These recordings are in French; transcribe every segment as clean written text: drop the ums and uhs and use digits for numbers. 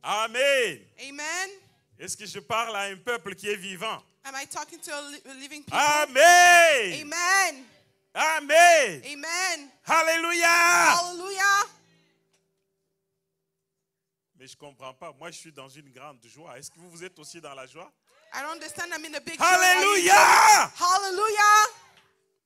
Amen. Amen. Est-ce que je parle à un peuple qui est vivant? Am I talking to a living people? Amen. Amen. Amen. Amen. Alléluia. Hallelujah. Mais je ne comprends pas. Moi, je suis dans une grande joie. Est-ce que vous êtes aussi dans la joie? I don't understand. I'm in a big joy. Are you Alléluia. Hallelujah.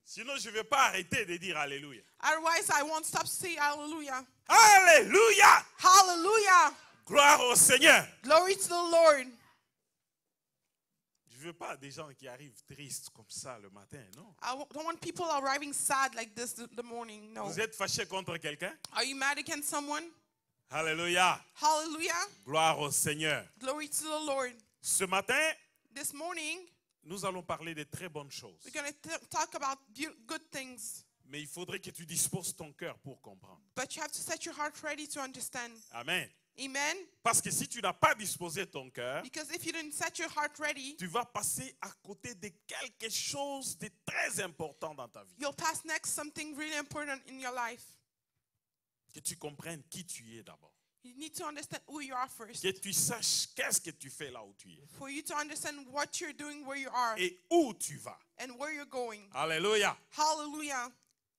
Sinon, je ne vais pas arrêter de dire Alléluia. Otherwise, I won't stop saying hallelujah. Alléluia. Hallelujah. Gloire au Seigneur. Glory to the Lord. Je ne veux pas des gens qui arrivent tristes comme ça le matin, non. Don't want people arriving sad like this in the morning. No. Vous êtes fâché contre quelqu'un? Are you mad against someone? Alléluia. Hallelujah. Gloire au Seigneur. Glory to the Lord. Ce matin, This morning, nous allons parler de très bonnes choses. we're going to talk about good things. Mais il faudrait que tu disposes ton cœur pour comprendre. But you have to set your heart ready to understand. Amen. Amen. Parce que si tu n'as pas disposé ton cœur, Because if you didn't set your heart ready, tu vas passer à côté de quelque chose de très important dans ta vie. you'll pass next something really important in your life. Que tu comprennes qui tu es d'abord. You need to understand who you are first. Que tu saches qu'est-ce que tu fais là où tu es. For you to understand what you're doing where you are Et où tu vas. and where you're going. Alléluia. Hallelujah.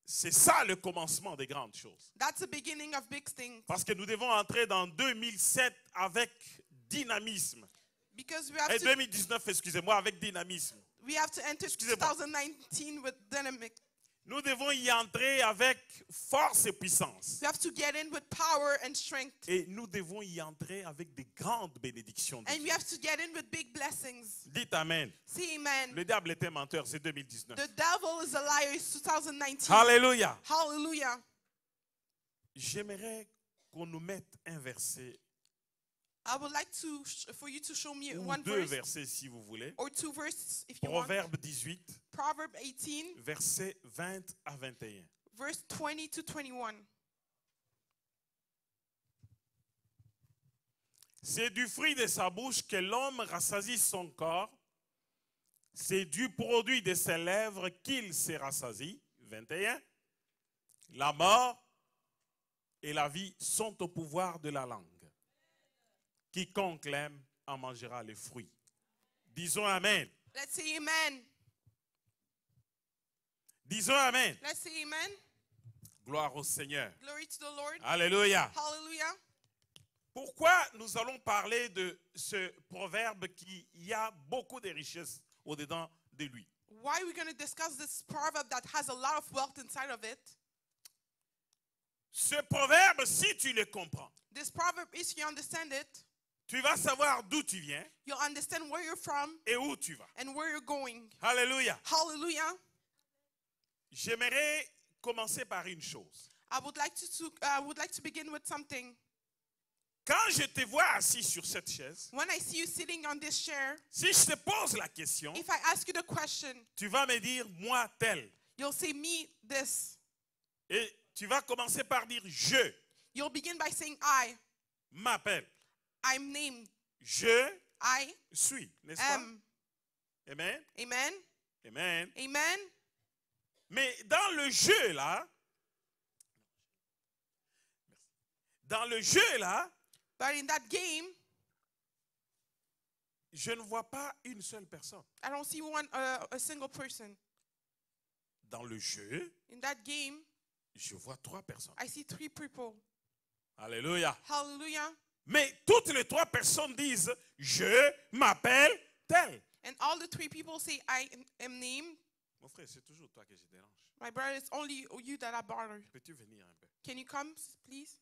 C'est ça le commencement des grandes choses. That's the beginning of big things. Parce que nous devons entrer dans 2007 avec dynamisme. Because we have Et to 2019, excusez-moi, avec dynamisme. enter Excusez-moi. 2019 with dynamic. Nous devons y entrer avec force et puissance. We have to get in with power and strength. Et nous devons y entrer avec des grandes bénédictions. de And Dieu. we have to get in with big blessings. Dites Amen. See, amen. Le diable était menteur, c'est 2019. The devil is a liar. It's 2019. Alléluia. Hallelujah. J'aimerais qu'on nous mette un verset I would like for you to show me ou one deux verse versets si vous voulez. or two verses if you want. Proverbe 18, Proverb 18, versets 20 à 21. verse 20 to 21. C'est du fruit de sa bouche que l'homme rassasie son corps. C'est du produit de ses lèvres qu'il se rassasie. 21. La mort et la vie sont au pouvoir de la langue. Quiconque l'aime en mangera les fruits. Disons Amen. Let's say amen. Disons Amen. Let's say amen. Gloire au Seigneur. Glory to the Lord. Alléluia. Hallelujah. Pourquoi nous allons parler de ce proverbe qui y a beaucoup de richesses au-dedans de lui? Why are we going to discuss this proverb that has a lot of wealth inside of it? Ce proverbe, si tu le comprends, This proverb, if you understand it, tu vas savoir d'où tu viens you'll understand where you're from et où tu vas. and where you're going. Alléluia. Hallelujah. J'aimerais commencer par une chose. I would like to begin with something. Quand je te vois assis sur cette chaise, When I see you sitting on this chair, si je te pose la question, if I ask you the question, tu vas me dire moi tel. you'll say me this. Et tu vas commencer par dire je You'll begin by saying I. m'appelle. I'm named. Je I suis, n'est-ce pas? am. Amen. Amen. Amen. Amen. Mais dans le jeu là, But in that game, je ne vois pas une seule personne. I don't see a single person. Dans le jeu, In that game, je vois 3 personnes. I see 3 people. Alléluia. Hallelujah. Mais toutes les 3 personnes disent je m'appelle tel. And all the 3 people say, I am named. Mon frère, c'est toujours toi que je dérange. My brother, it's only you that I bother. Peux-tu venir un peu? Can you come, please?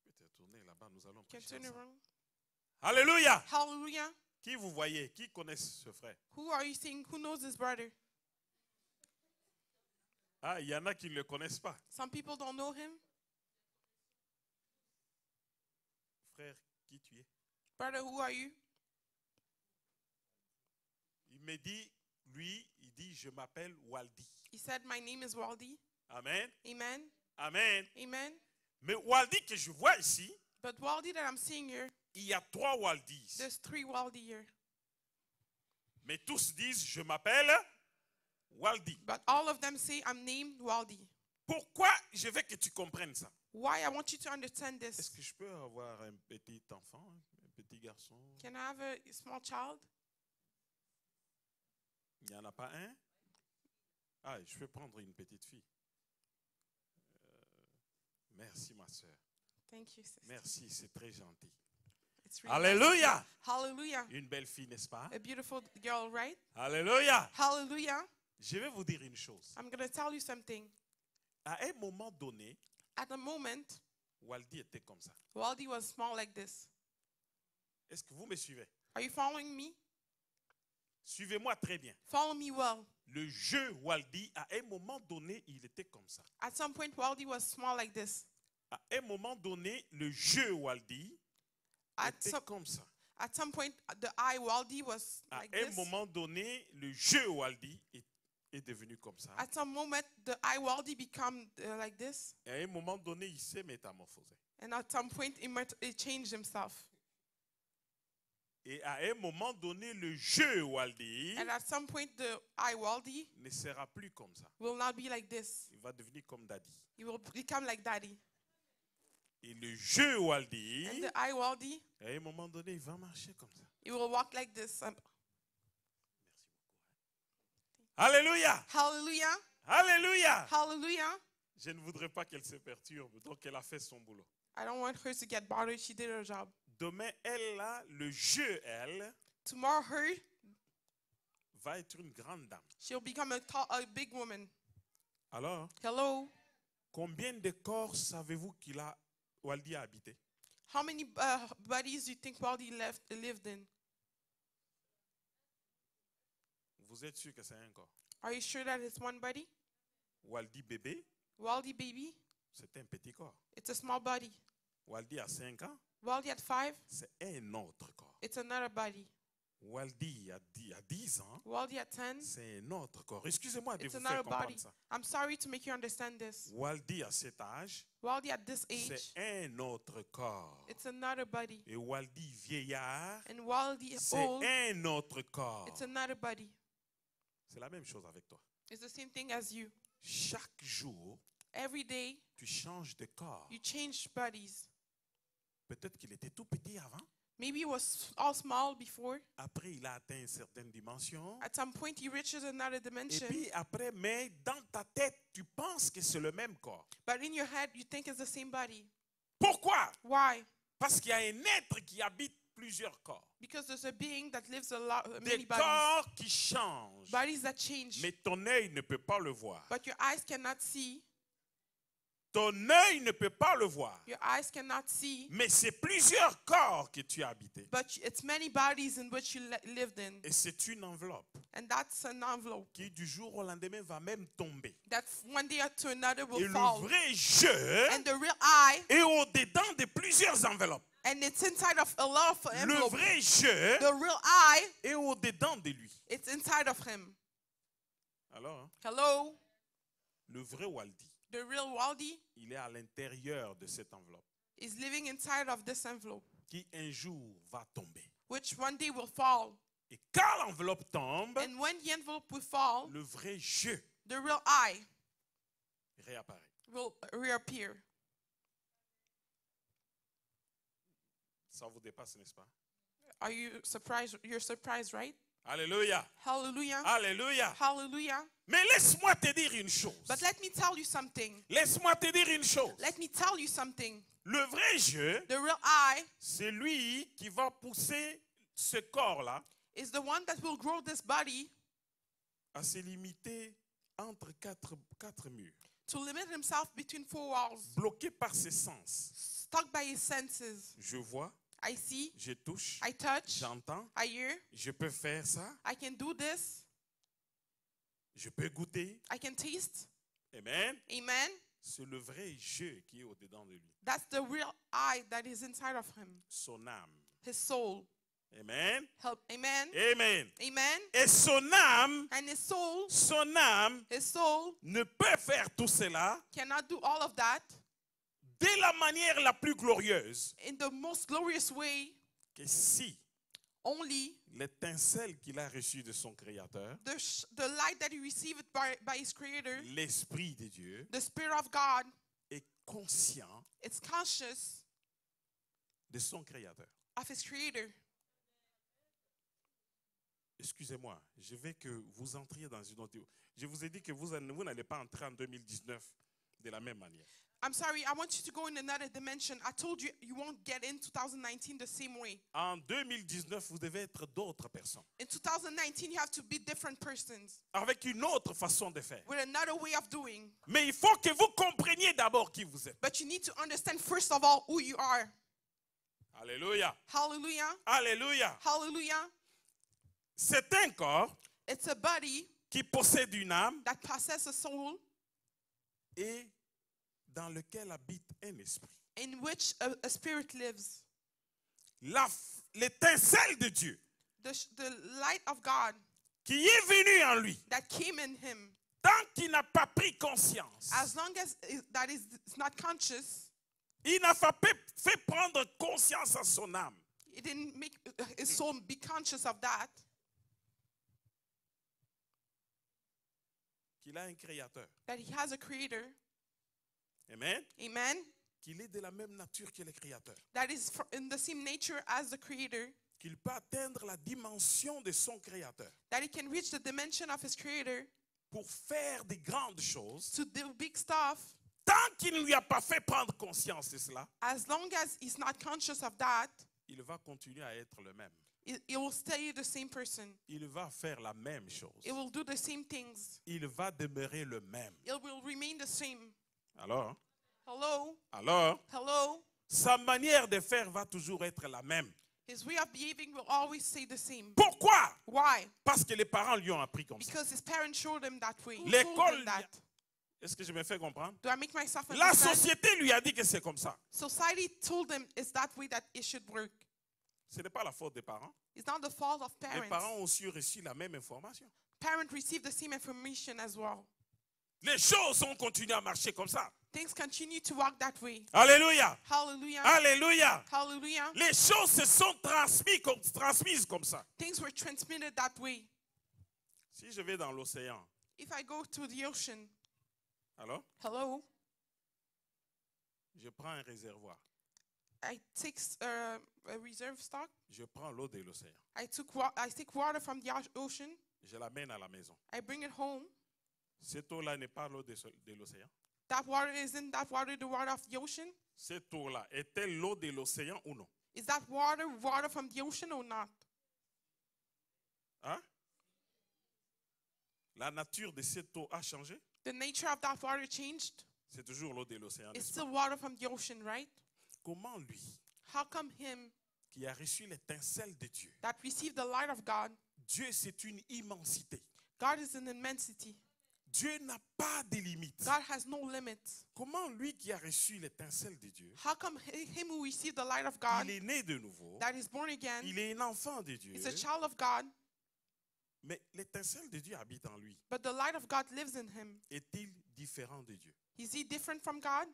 Tu peux te tourner là-bas, nous allons Can you prêcher turn ensemble. around? Alléluia. Hallelujah. Qui vous voyez? Qui connaît ce frère? Who are you seeing? Who knows this brother? Ah, il y en a qui ne le connaissent pas. Some people don't know him. Frère, qui tu es? Brother, who are you? Il me dit, lui, il dit, je m'appelle Waldi. He said, my name is Waldi. Amen. Amen. Amen. Amen. Mais Waldi que je vois ici, But Waldi that I'm seeing here, il y a 3 Waldis. there's 3 Waldi here. Mais tous disent, je m'appelle Waldi. But all of them say, I'm named Waldi. Pourquoi je veux que tu comprennes ça? Why I want you to understand Est-ce this. que je peux avoir un petit enfant, un petit garçon? Can I have a small child? Il n'y en a pas un? Ah, je peux prendre une petite fille. Merci, ma soeur. Thank you, sister. Merci, c'est très gentil. It's really nice. Alléluia! Hallelujah. Une belle fille, n'est-ce pas? A beautiful girl, right? Alléluia! Hallelujah. Je vais vous dire une chose. I'm going to tell you something. À un moment donné, At the moment, Waldi était comme ça. Waldi was small like this. Est-ce que vous me suivez? Are you following me? Suivez-moi très bien. Follow me well. Le jeu Waldi, à un moment donné, il était comme ça. At some point, Waldi was small like this. À un moment donné, le jeu Waldi At était some, comme ça. at some point, the eye Waldi was À like un this. moment donné, le jeu Waldi est devenu comme ça. At some moment, the eye Waldi become like this. Et à un moment donné, il s'est métamorphosé. And at some point, he changed himself. Et à un moment donné, le jeu Waldi And at some point, the eye Waldi ne sera plus comme ça. will not be like this. Il va devenir comme Daddy. He will become like Daddy. Et le jeu Waldi, And the eye Waldi, à un moment donné, il va marcher comme ça. he will walk like this. Alléluia! Hallelujah. Alléluia! Hallelujah. Je ne voudrais pas qu'elle se perturbe, donc elle a fait son boulot. I don't want her to get bothered. She did her job. Demain, elle, là, le jeu, elle, Tomorrow, her, va être une grande dame. she'll become a big woman. Alors, Hello. combien de corps savez-vous qu'il a, Waldi a habité? How many bodies do you think Waldi lived in? Vous êtes sûr que c'est un corps? Are you sure that it's one body? Waldi bébé, Waldi baby, c'est un petit corps. it's a small body. Waldi a 5 ans, Waldi at 5, c'est un autre corps. it's another body. Waldi a 10 ans, Waldi at 10, c'est un autre corps. Excusez-moi de it's vous faire another body. comprendre ça. I'm sorry to make you understand this. Waldi à cet âge, Waldi at this age, c'est un autre corps. it's another body. Et Waldi vieillard, And Waldi c'est old, un autre corps. it's another body. C'est la même chose avec toi. It's the same thing as you. Chaque jour, Every day, tu changes de corps. you change bodies. Peut-être qu'il était tout petit avant. Maybe it was all small before. Après, il a atteint une certaine dimension. At some point, he reaches another Et dimension. puis après, mais dans ta tête, tu penses que c'est le même corps. But in your head, you think it's the same body. Pourquoi? Why? Parce qu'il y a un être qui habite plusieurs corps. Because there's a being that lives a lot, Des many bodies. corps qui changent. Bodies that change. Mais ton œil ne peut pas le voir. But your eyes cannot see. Ton œil ne peut pas le voir. Your eyes cannot see. Mais c'est plusieurs corps que tu as habités. But it's many bodies in which you lived in. Et c'est une enveloppe And that's an envelope qui du jour au lendemain va même tomber. that one day to another Et will le fall. vrai jeu And the real eye, est au-dedans de plusieurs enveloppes. and it's inside of a lot of Le envelopes. vrai jeu The real eye, est au-dedans de lui. it's inside of him. Alors, hein, Hello? le vrai Waldi, The real Waldi il est à l'intérieur de cette enveloppe is living inside of this envelope, qui un jour va tomber. which one day will fall. Et quand l'enveloppe tombe, And when the envelope will fall, le vrai jeu the real I réapparaît. will reappear. Ça vous dépasse, n'est-ce pas? Are you surprised? You're surprised, right? Alléluia. Hallelujah. Alléluia. Hallelujah. Mais laisse-moi te dire une chose. But let me tell you something. Laisse-moi te dire une chose. Let me tell you something. Le vrai jeu, The real I c'est lui qui va pousser ce corps-là is the one that will grow this body à se limiter entre quatre murs, to limit himself between 4 walls, bloqué par ses sens. stuck by his senses. Je vois, I see, je touche, I touch, j'entends, I hear, je peux faire ça, I can do this, je peux goûter. I can taste. Amen. Amen. C'est le vrai jeu qui est au-dedans de lui, That's the real I that is inside of him, son âme. his soul. Amen. Help. Amen. Amen. Amen. Et son âme And his soul ne peut faire tout cela cannot do all of that de la manière la plus glorieuse in the most glorious way que si only l'étincelle qu'il a reçue de son Créateur, the light that he received by his creator, l'Esprit de Dieu, the Spirit of God, est conscient it's conscious de son Créateur. of his creator. Excusez-moi, je veux que vous entriez dans une autre... Je vous ai dit que vous n'allez pas entrer en 2019 de la même manière. I'm sorry, I want you to go in another dimension. I told you you won't get in 2019 the same way. En 2019, vous devez être d'autres personnes, In 2019, you have to be different persons avec une autre façon de faire. with another way of doing. Mais il faut que vous compreniez d'abord qui vous êtes. But you need to understand, first of all, who you are. Alléluia. Hallelujah. Alléluia. Hallelujah. C'est un corps It's a body qui possède une âme that possesses a soul et dans lequel habite un esprit. in which a spirit lives. L'étincelle de Dieu The light of God qui est venue en lui, that came in him, tant qu'il n'a pas pris conscience, as long as that is not conscious, il n'a pas fait prendre conscience à son âme it didn't make his soul be conscious of that, qu'il a un créateur. that he has a creator. Amen. Amen. Qu'il est de la même nature que le créateur. That is in the same nature as the creator. Qu'il peut atteindre la dimension de son créateur That he can reach the dimension of his creator pour faire des grandes choses. to do big stuff. Tant qu'il ne lui a pas fait prendre conscience de cela, As long as he's not conscious of that, il va continuer à être le même. it will stay the same person. Il va faire la même chose. It will do the same things. Il va demeurer le même. It will remain the same. Alors, Hello. sa manière de faire va toujours être la même. His way of behaving will always stay the same. Pourquoi? Why? Parce que les parents lui ont appris comme ça. Because his parents showed him that way. Who L'école told him lui that? Est-ce que je me fais comprendre? Do I make myself La understand? société lui a dit que c'est comme ça. Society told him it's that way that it should work. Ce n'est pas la faute des parents. It's not the fault of Les parents. parents ont aussi reçu la même information. Parents received the same information as well. Les choses ont continué à marcher comme ça. Things continue to walk that way. Alléluia. Hallelujah. Alléluia. Hallelujah. Les choses se sont transmises comme ça. Things were transmitted that way. Si je vais dans l'océan, If I go to the ocean, alors, hello, je prends un réservoir. I take a reserve stock. Je prends l'eau de l'océan. I take water from the ocean. Je l'amène à la maison. I bring it home. Cette eau-là n'est pas l'eau de l'océan. That water, isn't that water the water of the ocean? Cette eau-là est-elle l'eau de l'océan ou non? Is that water from the ocean or not? Hein? La nature de cette eau a changé? The nature of that water changed. C'est toujours l'eau de l'océan. It's n'est-ce pas? still water from the ocean, right? Comment lui, How come him qui a reçu l'étincelle de Dieu, that received the light of God, Dieu c'est une immensité. God is an immensity. Dieu n'a pas de limites. God has no limits. Comment lui qui a reçu l'étincelle de Dieu, How come him who received the light of God, il est né de nouveau, that is born again, il est un enfant de Dieu, is a child of God, mais l'étincelle de Dieu habite en lui. but the light of God lives in him? Est-il différent de Dieu? Is he different from God?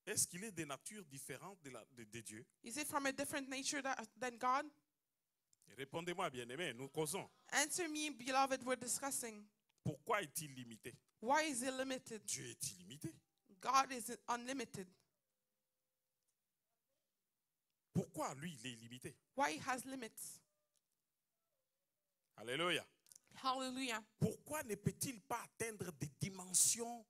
Est-ce qu'il est de nature différente de Dieu? Is it from a different nature than God? Répondez-moi, bien-aimé, nous causons. Answer me, beloved, we're discussing. Pourquoi est-il limité? Why is he limited? Dieu est illimité. God is unlimited. Pourquoi lui, il est illimité? Why he has limits? Alléluia. Hallelujah. Pourquoi ne peut-il pas atteindre des dimensions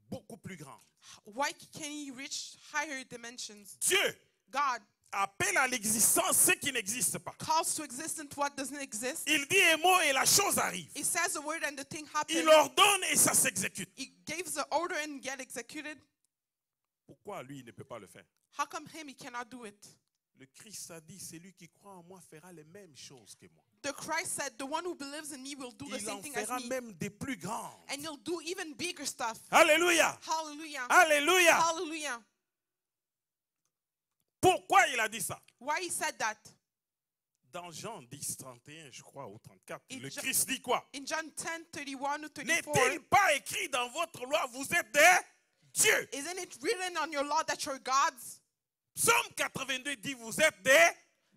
beaucoup plus grandes? Why can he reach higher dimensions? Dieu God appelle à l'existence ce qui n'existe pas. calls to existence what doesn't exist. Il dit un mot et la chose arrive. He says a word and the thing Il happens. ordonne et ça s'exécute. He gives the order and get executed. Pourquoi lui, il ne peut pas le faire? How come him, he cannot do it? Le Christ a dit, celui qui croit en moi fera les mêmes choses que moi. The Christ said, the one who believes in me will do the Il en same thing as fera me. même des plus grands. And he'll do even bigger stuff. Alléluia. Hallelujah. Alléluia. Hallelujah. Pourquoi il a dit ça? Why he said that? Dans Jean 10, 31, je crois, ou 34, In le Jean- Christ dit quoi? In John 10, 31 to 34, N'est-il pas écrit dans votre loi, vous êtes des dieux? isn't it written on your law that you're gods? Psaume 82 dit, vous êtes des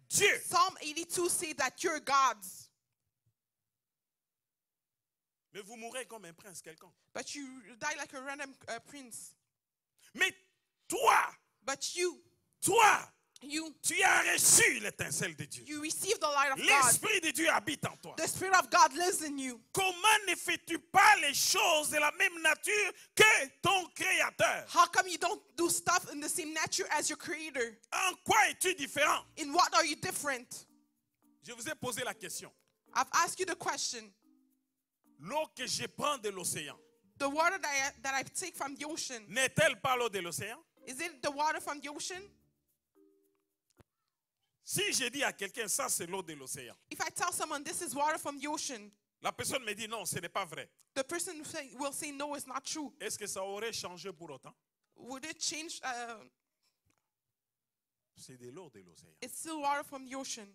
dieux. Psalm 82 say that you're gods, Mais vous mourrez comme un prince quelconque. but you die like a random prince. Mais toi, But you, tu as reçu l'étincelle de Dieu. you receive the light of God. L'Esprit de Dieu habite en toi. The Spirit of God lives in you. Comment ne fais-tu pas les choses de la même nature que ton Créateur? How come you don't do stuff in the same nature as your Creator? En quoi es-tu différent? In what are you different? Je vous ai posé la question. I've asked you the question. L'eau que je prends de l'océan, The water that I take from the ocean, n'est-elle pas l'eau de l'océan? is it the water from the ocean? Si je dis à quelqu'un, ça c'est l'eau de l'océan, If I tell someone this is water from the ocean, la personne me dit non, ce n'est pas vrai. the person will say no, it's not true. Est-ce que ça aurait changé pour autant? Would it change? C'est de l'eau de l'océan. It's still water from the ocean.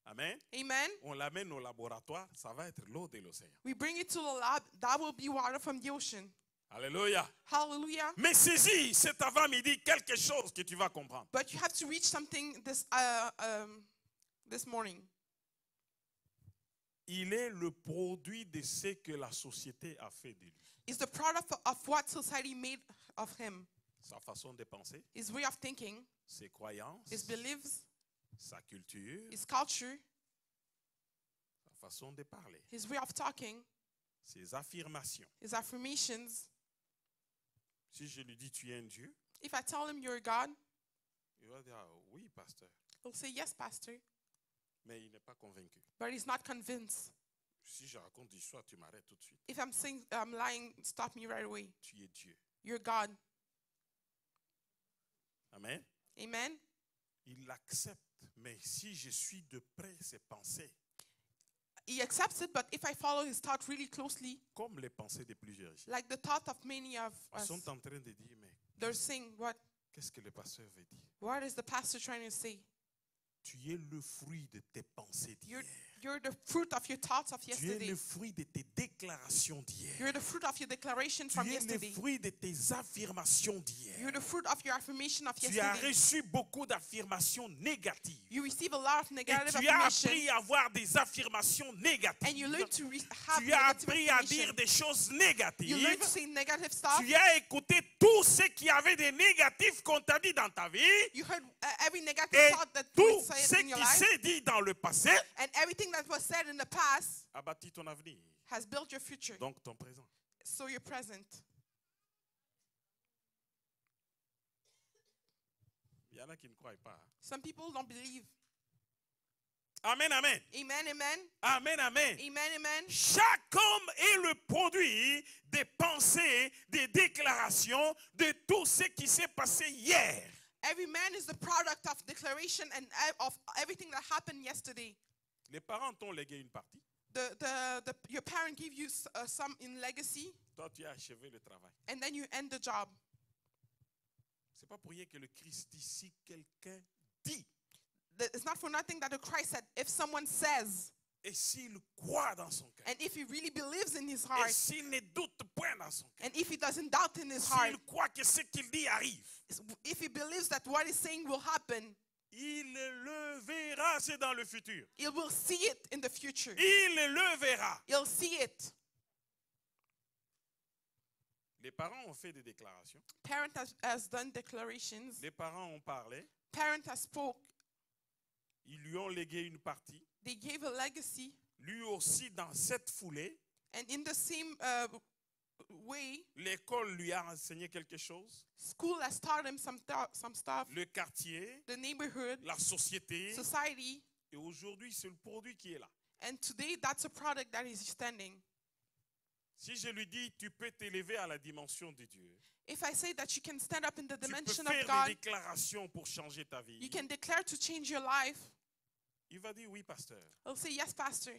Amen. Amen. On l'amène au laboratoire, ça va être l'eau de l'océan. We bring it to the lab, that will be water from the ocean. Alléluia. Hallelujah. Mais saisis cet avant-midi quelque chose que tu vas comprendre. But you have to reach something this morning. Il est le produit de ce que la société a fait de lui. It's the product of what society made of him. Sa façon de penser, His way of thinking, ses croyances, his beliefs, sa culture, his culture, sa façon de parler, his way of talking, ses affirmations. his affirmations. Si je lui dis tu es un Dieu, If I tell him you're a God, il va dire ah, oui, pasteur. he'll say yes, Pastor. Mais il n'est pas convaincu. But he's not convinced. Si je raconte l'histoire, tu m'arrêtes tout de suite. If I'm saying I'm lying, stop me right away. Tu es Dieu. You're God. Amen. Amen. Il l'accepte. Mais si je suis de près ses pensées, He accepts it, but if I follow his thought really closely, comme les pensées de plusieurs ici, like the thought of many of ils us, sont en train de dire, mais they're saying, qu'est-ce que le pasteur veut dire? what is the pastor trying to say? Tu es le fruit de tes pensées d'hier. You're the fruit of your thoughts of Tu es yesterday. le fruit de tes déclarations d'hier. You're the fruit of your declaration from Tu es le yesterday. fruit de tes affirmations d'hier. You're the fruit of your affirmation of Tu as yesterday. reçu beaucoup d'affirmations négatives. You receive a lot of Et negative tu as affirmation, appris à avoir des affirmations négatives. and you learn to have Tu as negative appris à affirmation. dire des choses You learn négatives. to say negative stuff. Tu as écouté tout ce qui avait des négatifs qu'on t'a dit dans ta vie. You heard every negative Et thought that tout was ce said in your qui life, s'est dit dans le passé and everything that was said in the past a bâti ton avenir. has built your future. Donc ton présent. So your present. Il y en a qui ne croient pas. Some people don't believe. Amen, amen. Amen, amen. Amen, amen. Amen, amen. Chaque homme est le produit des pensées, des déclarations, de tout ce qui s'est passé hier. Every man is the product of declaration and of everything that happened yesterday. Les parents t'ont légué une partie. Your parent gave you some in legacy, Toi, tu as achevé le travail. and then you end the job. C'est pas pour rien que le Christ dit si quelqu'un dit It's not for nothing that the Christ said, if someone says, et s'il croit dans son cœur and if he really believes in his et heart, s'il ne doute point dans son cœur, and if he doesn't doubt in his heart, s'il croit que ce qu'il dit arrive, if he believes that what he's saying will happen, il le verra, c'est dans le futur. he will see it in the future. Il le verra. He'll see it. Les parents ont fait des déclarations. Parent has done declarations. Les parents ont parlé. Parent has spoke. Ils lui ont légué une partie. They gave a legacy. Lui aussi, dans cette foulée, And in the same way, l'école lui a enseigné quelque chose. school has taught him some stuff. Le quartier, The neighborhood, la société. society. Et aujourd'hui, c'est le produit qui est là. And today, that's a product that is standing. Si je lui dis, tu peux t'élever à la dimension de Dieu. If I say that you can stand up in the Tu peux dimension faire of God, des déclarations pour changer ta vie. you can declare to change your life. Il va dire, oui, pasteur. He'll say, yes, Pastor.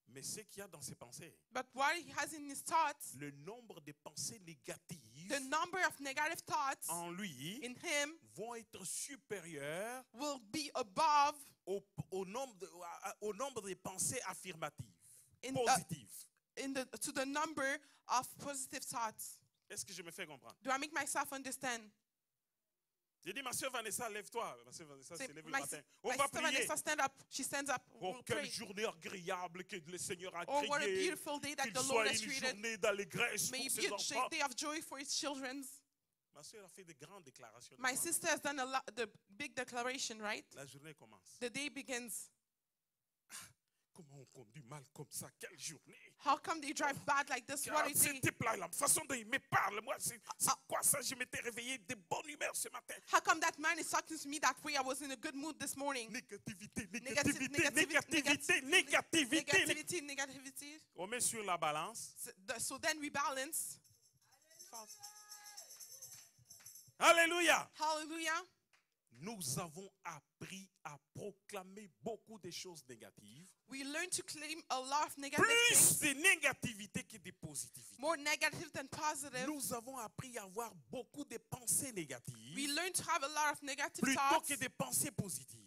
Mais ce qu'il y a dans ses pensées, But what he has in his thoughts, le nombre de pensées négatives the number of negative thoughts en lui in him vont être supérieurs will be above au nombre de pensées affirmatives, in, positives. to the number of positive thoughts. Est-ce que je me fais comprendre? Do I make myself understand? J'ai dit, ma soeur Vanessa, lève-toi. Ma soeur Vanessa Say, s'est levée le my, matin. my On va sister prier. Vanessa, stand up. She stands up. Oh, We'll quelle pray. journée agréable que le Seigneur a Oh, what a créée. beautiful day that Qu'il the soit Lord has une created. journée d'allégresse May pour it ses be a enfants. day of joy for his children. Ma soeur a fait de grandes déclarations. My sister has done the big declaration, right? La journée commence. The day begins. Comment on conduit mal comme ça? Quelle journée? How come they drive bad like this? What a Ce day. type-là, la façon dont il me parle, moi, c'est quoi ça? Je m'étais réveillé de bonne humeur ce matin. How come that man is talking to me that way? I was in a good mood this morning. Négativité, Negativity, négativité, négativité, négativité. negativity. On met sur la balance. So then we balance. Alléluia. Hallelujah. Nous avons appris à proclamer beaucoup de choses négatives. We learn to claim a lot of negative Plus things, de négativité que de positivité. more negative than positive. Nous avons appris à avoir beaucoup de pensées We négatives learn to have a lot of negative plutôt thoughts que de pensées positives.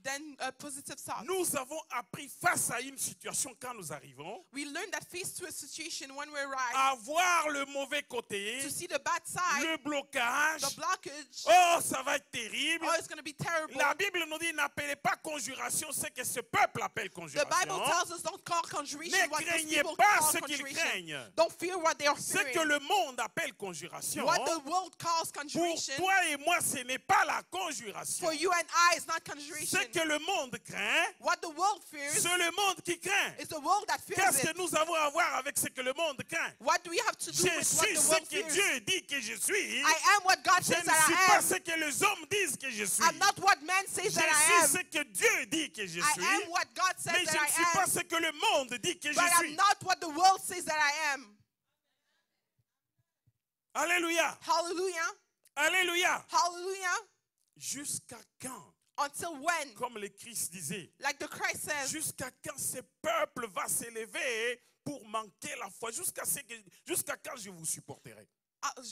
than positive thoughts. Nous avons appris face à une situation quand nous arrivons We learn that face to a situation when we arrive, à voir le mauvais côté, to see the bad side, le blocage. the blockage. Oh, ça va être terrible. Oh, it's going to be terrible. La Bible nous dit n'appelez pas conjuration ce que ce peuple appelle The Bible conjuration. tells us don't call conjuration Ne what those craignez people pas call ce qu'ils conjuration. craignent. Don't fear what they are Ce que fearing. le monde appelle conjuration, What the world calls pour conjuration, toi et moi, ce n'est pas la conjuration. for you and I, is not Ce conjuration. que le monde craint, What the world fears c'est le monde qui craint. is the world that fears Qu'est-ce que it. nous avons à voir avec ce que le monde craint? What do we have to do Je with what suis the ce world que fears? Dieu dit que je suis. I am what God Je says ne that suis I pas am. ce que les hommes disent que je suis. I'm not what man Je says that I suis am. ce que Dieu dit que je I suis. am what God says Mais je that ne I suis pas am. ce que le monde dit que But je I'm suis. not what the world says that I am. Alléluia. Hallelujah. Alléluia. Hallelujah. Jusqu'à quand, Until when? comme le Christ disait, Like the Christ says, jusqu'à quand ce peuple va s'élever pour manquer la foi? Jusqu'à quand je vous supporterai?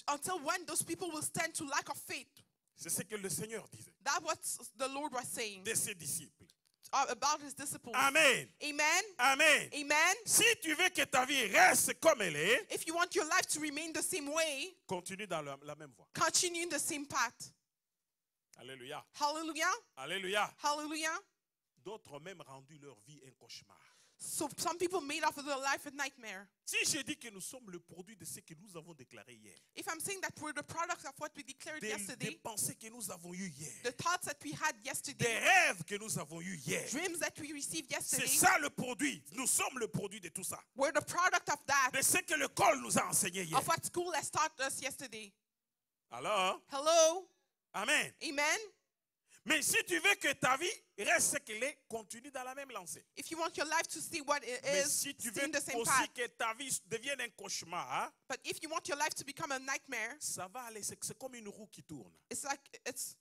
until when those people will stand to lack of faith. C'est ce que le Seigneur disait That's what the Lord was saying de ses disciples. About his disciples. Amen. Amen. Amen. Amen. Si tu veux que ta vie reste comme elle est, If you want your life to remain the same way, continue dans la même voie. continue in the same path. Alléluia. Hallelujah. Alléluia. Hallelujah. D'autres ont même rendu leur vie un cauchemar. So some people made of their life a nightmare. Si je dis que nous sommes le produit de ce que nous avons déclaré hier, If I'm saying that we're the product of what we declared des yesterday, pensées que nous avons eues hier, the thoughts that we had des yesterday, rêves que nous avons eus hier, dreams that we received c'est yesterday, ça le produit. Nous sommes le produit de tout ça. we're the product of that, De ce que l'école nous a enseigné hier. of what school has taught us yesterday. Alors, Hello? amen. Amen? Mais si tu veux que ta vie reste ce qu'elle est, continue dans la même lancée. If you want your life to see what it Mais is, si tu stay veux in the same aussi path. que ta vie devienne un cauchemar, But if you want your life to become a nightmare, ça va aller. C'est comme une roue qui tourne. it's like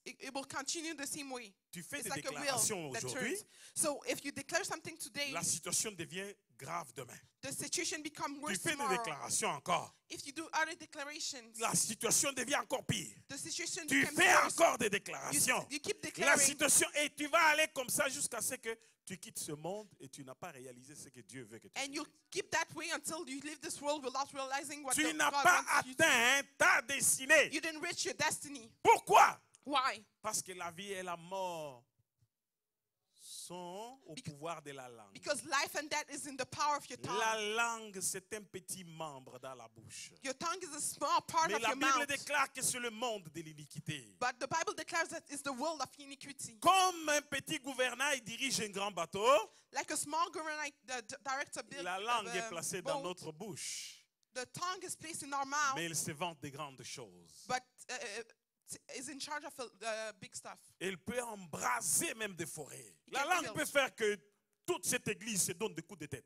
it will continue the same way. Tu fais It's des like a déclarations wheel that aujourd'hui, turns. So if you declare something today, la situation devient grave demain. the situation becomes Tu worse fais des tomorrow. déclarations encore, If you do other declarations, la situation devient encore pire. the situation Tu becomes fais worse. encore des déclarations. You keep La declaring, situation, et tu vas aller comme ça jusqu'à ce que tu quittes ce monde et tu n'as pas réalisé ce que Dieu veut que tu and you keep that way until you leave this world without realizing what Tu God n'as pas wants you to. atteint ta destinée. You didn't reach your destiny. Pourquoi? Why? Parce que la vie et la mort sont au Because- pouvoir de la langue. Because life and death is in the power of your tongue. La langue, c'est un petit membre dans la bouche. Your tongue is a small part Mais of la your Bible mouth. déclare que c'est le monde de l'iniquité. But the Bible declares that it's the world of iniquity. Comme un petit gouvernail dirige un grand bateau, Like a small government director built la langue est placée dans boat, notre bouche. the tongue is placed in our mouth, Mais elle se vante des grandes choses. but is in charge of big stuff. Elle peut embraser même des forêts. It La can langue build. peut faire que toute cette église se donne des coups de tête.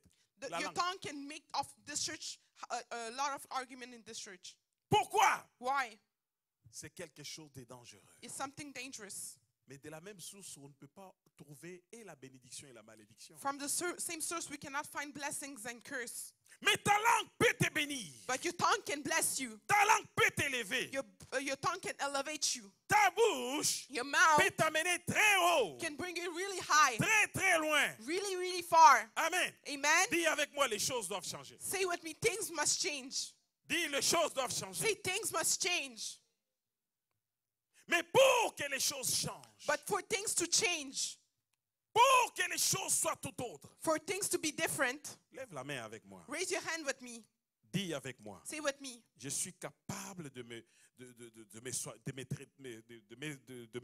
La Your langue. tongue can make of this church a lot of argument in this church. Pourquoi? Why? C'est quelque chose de dangereux. It's something dangerous. Mais de la même source, on ne peut pas trouver et la bénédiction et la malédiction. From the same source, we cannot find blessings and curse. Mais ta langue peut te bénir. But your tongue can bless you. Ta langue peut t'élever. Your tongue can elevate you. Ta bouche Your mouth peut t'amener très haut, can bring you really high, très très loin. really, really far. Amen. Amen? Dis avec moi, les choses doivent changer. Say with me, things must change. Dis, les choses doivent changer. Say things must change. Mais pour que les choses changent, But for things to change, pour que les choses soient tout autres, for things to be different, lève la main avec moi. raise your hand with me. Dis avec moi. Say with me. Je suis capable de me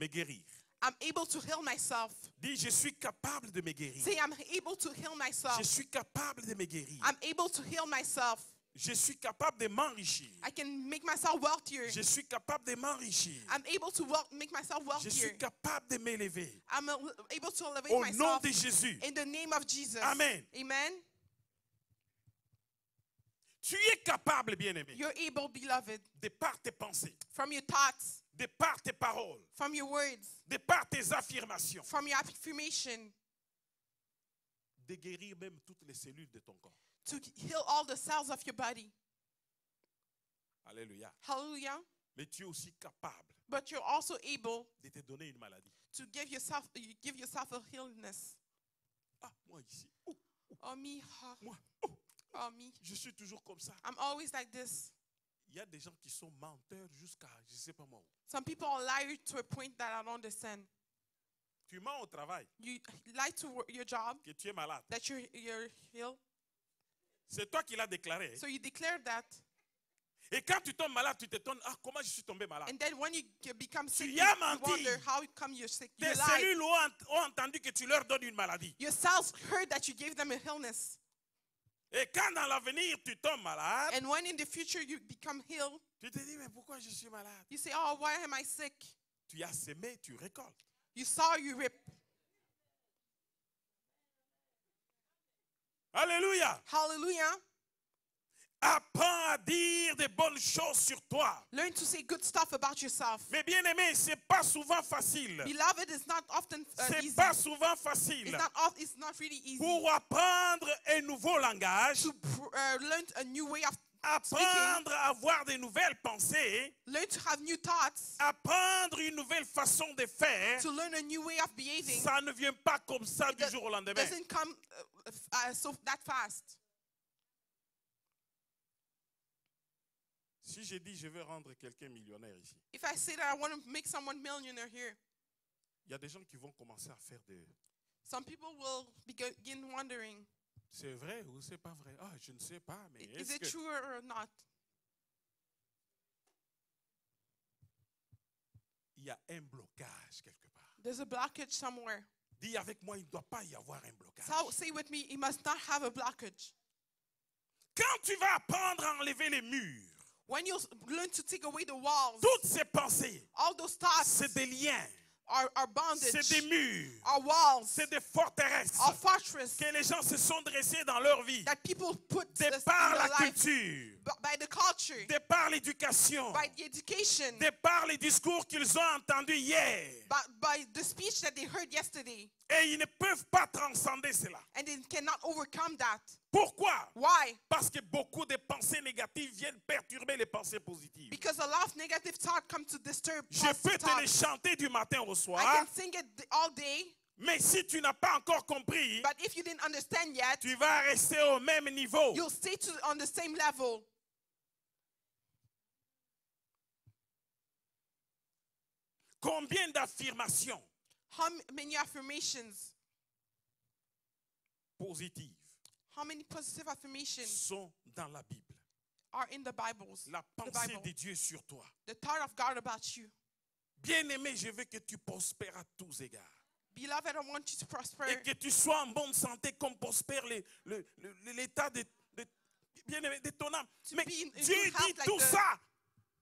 guérir. I'm able to heal myself. Dis, je suis capable de me guérir. Say, I'm able to heal myself. Je suis capable de me guérir. I'm able to heal myself. Je suis capable de m'enrichir. I can make myself wealthier. Je suis capable de m'enrichir. I'm able to make myself Je suis wealthier. capable de m'élever. I'm able to elevate Au nom myself de Jésus. in the name of Jesus. Amen. Amen. Tu es capable, bien-aimé, You're able, beloved, de par tes pensées, from your thoughts, de par tes paroles, from your words, de par tes affirmations, from your affirmation, de guérir même toutes les cellules de ton corps. to heal all the cells of your body. Alléluia. Hallelujah. Mais tu es aussi capable But you're also able de te donner une maladie. to give yourself a illness. Ah, moi ici. Oh, Oh, me. moi. Oh, me. Je suis toujours comme ça. I'm always like this. Il y a des gens qui sont menteurs jusqu'à je ne sais pas moi où. Some people are liars to a point that I don't understand. Tu mens au travail You lie to your job que tu es malade. that you're healed. C'est toi qui l'as déclaré. So you declare that. Et quand tu tombes malade, tu t'étonnes, ah, comment je suis tombé malade? And then when you become sick, Tu you as menti. wonder how come you're sick. You Tes lied. cellules ont entendu que tu leur donnes une maladie. Your cells heard that you gave them a illness. Et quand dans l'avenir tu tombes malade, And when in the future you become healed, tu te dis, mais pourquoi je suis malade? you say, oh, why am I sick? Tu as semé, tu récoltes. You saw, you rip. Alléluia. Hallelujah. Apprends à dire des bonnes choses sur toi. Learn to say good stuff about yourself. Mais bien aimé, c'est pas souvent facile. Beloved, it's not often C'est easy. pas souvent facile. It's not really easy Pour apprendre un nouveau langage, to learn a new way of apprendre à avoir de nouvelles pensées, learn to have new thoughts, apprendre une nouvelle façon de faire, to learn a new way of behaving. ça ne vient pas comme ça du jour au lendemain. Doesn't come so that fast. Si j'ai dit je veux rendre quelqu'un millionnaire ici, If I say that I want to make someone millionaire here, il y a des gens qui vont commencer à faire des... some people will begin wondering, C'est vrai ou c'est pas vrai? Ah, je ne sais pas, mais is est-ce it que... true or not? Il y a un blocage quelque part. There's a blockage somewhere. Dis avec moi, il ne doit pas y avoir un blocage. So say with me, it must not have a blockage. Quand tu vas apprendre à enlever les murs, When you learn to take away the walls, toutes ces pensées, all those thoughts c'est des liens, are bondage, c'est des murs, are walls, c'est des forteresses are fortress que les gens se sont dressés dans leur vie, that people put de this in par their la life culture, by the culture, de par l'éducation, by the education, de par les discours qu'ils ont entendus hier. by the speech that they heard yesterday, Et ils ne peuvent pas transcender cela. and they cannot overcome that. Pourquoi? Why? Parce que beaucoup de pensées négatives viennent perturber les pensées positives. Because a lot of negative thought come to disturb Je peux positive te les thoughts. chanter du matin au I soir, can sing it all day, mais si tu n'as pas encore compris, but if you didn't understand yet, tu vas rester au même niveau. you'll stay on the same level. Combien d'affirmations How many affirmations, positives how many positive affirmations sont dans la Bible? are in the Bibles? La The pensée Bible. de Dieu sur toi. The thought of God about you. Bien-aimé, je veux que tu prospères à tous égards. Beloved, I want you to prosper Et que tu sois en bonne santé comme prospère l'état de bien-aimé, de ton âme. To Mais be in Dieu good health dit like tout the- ça.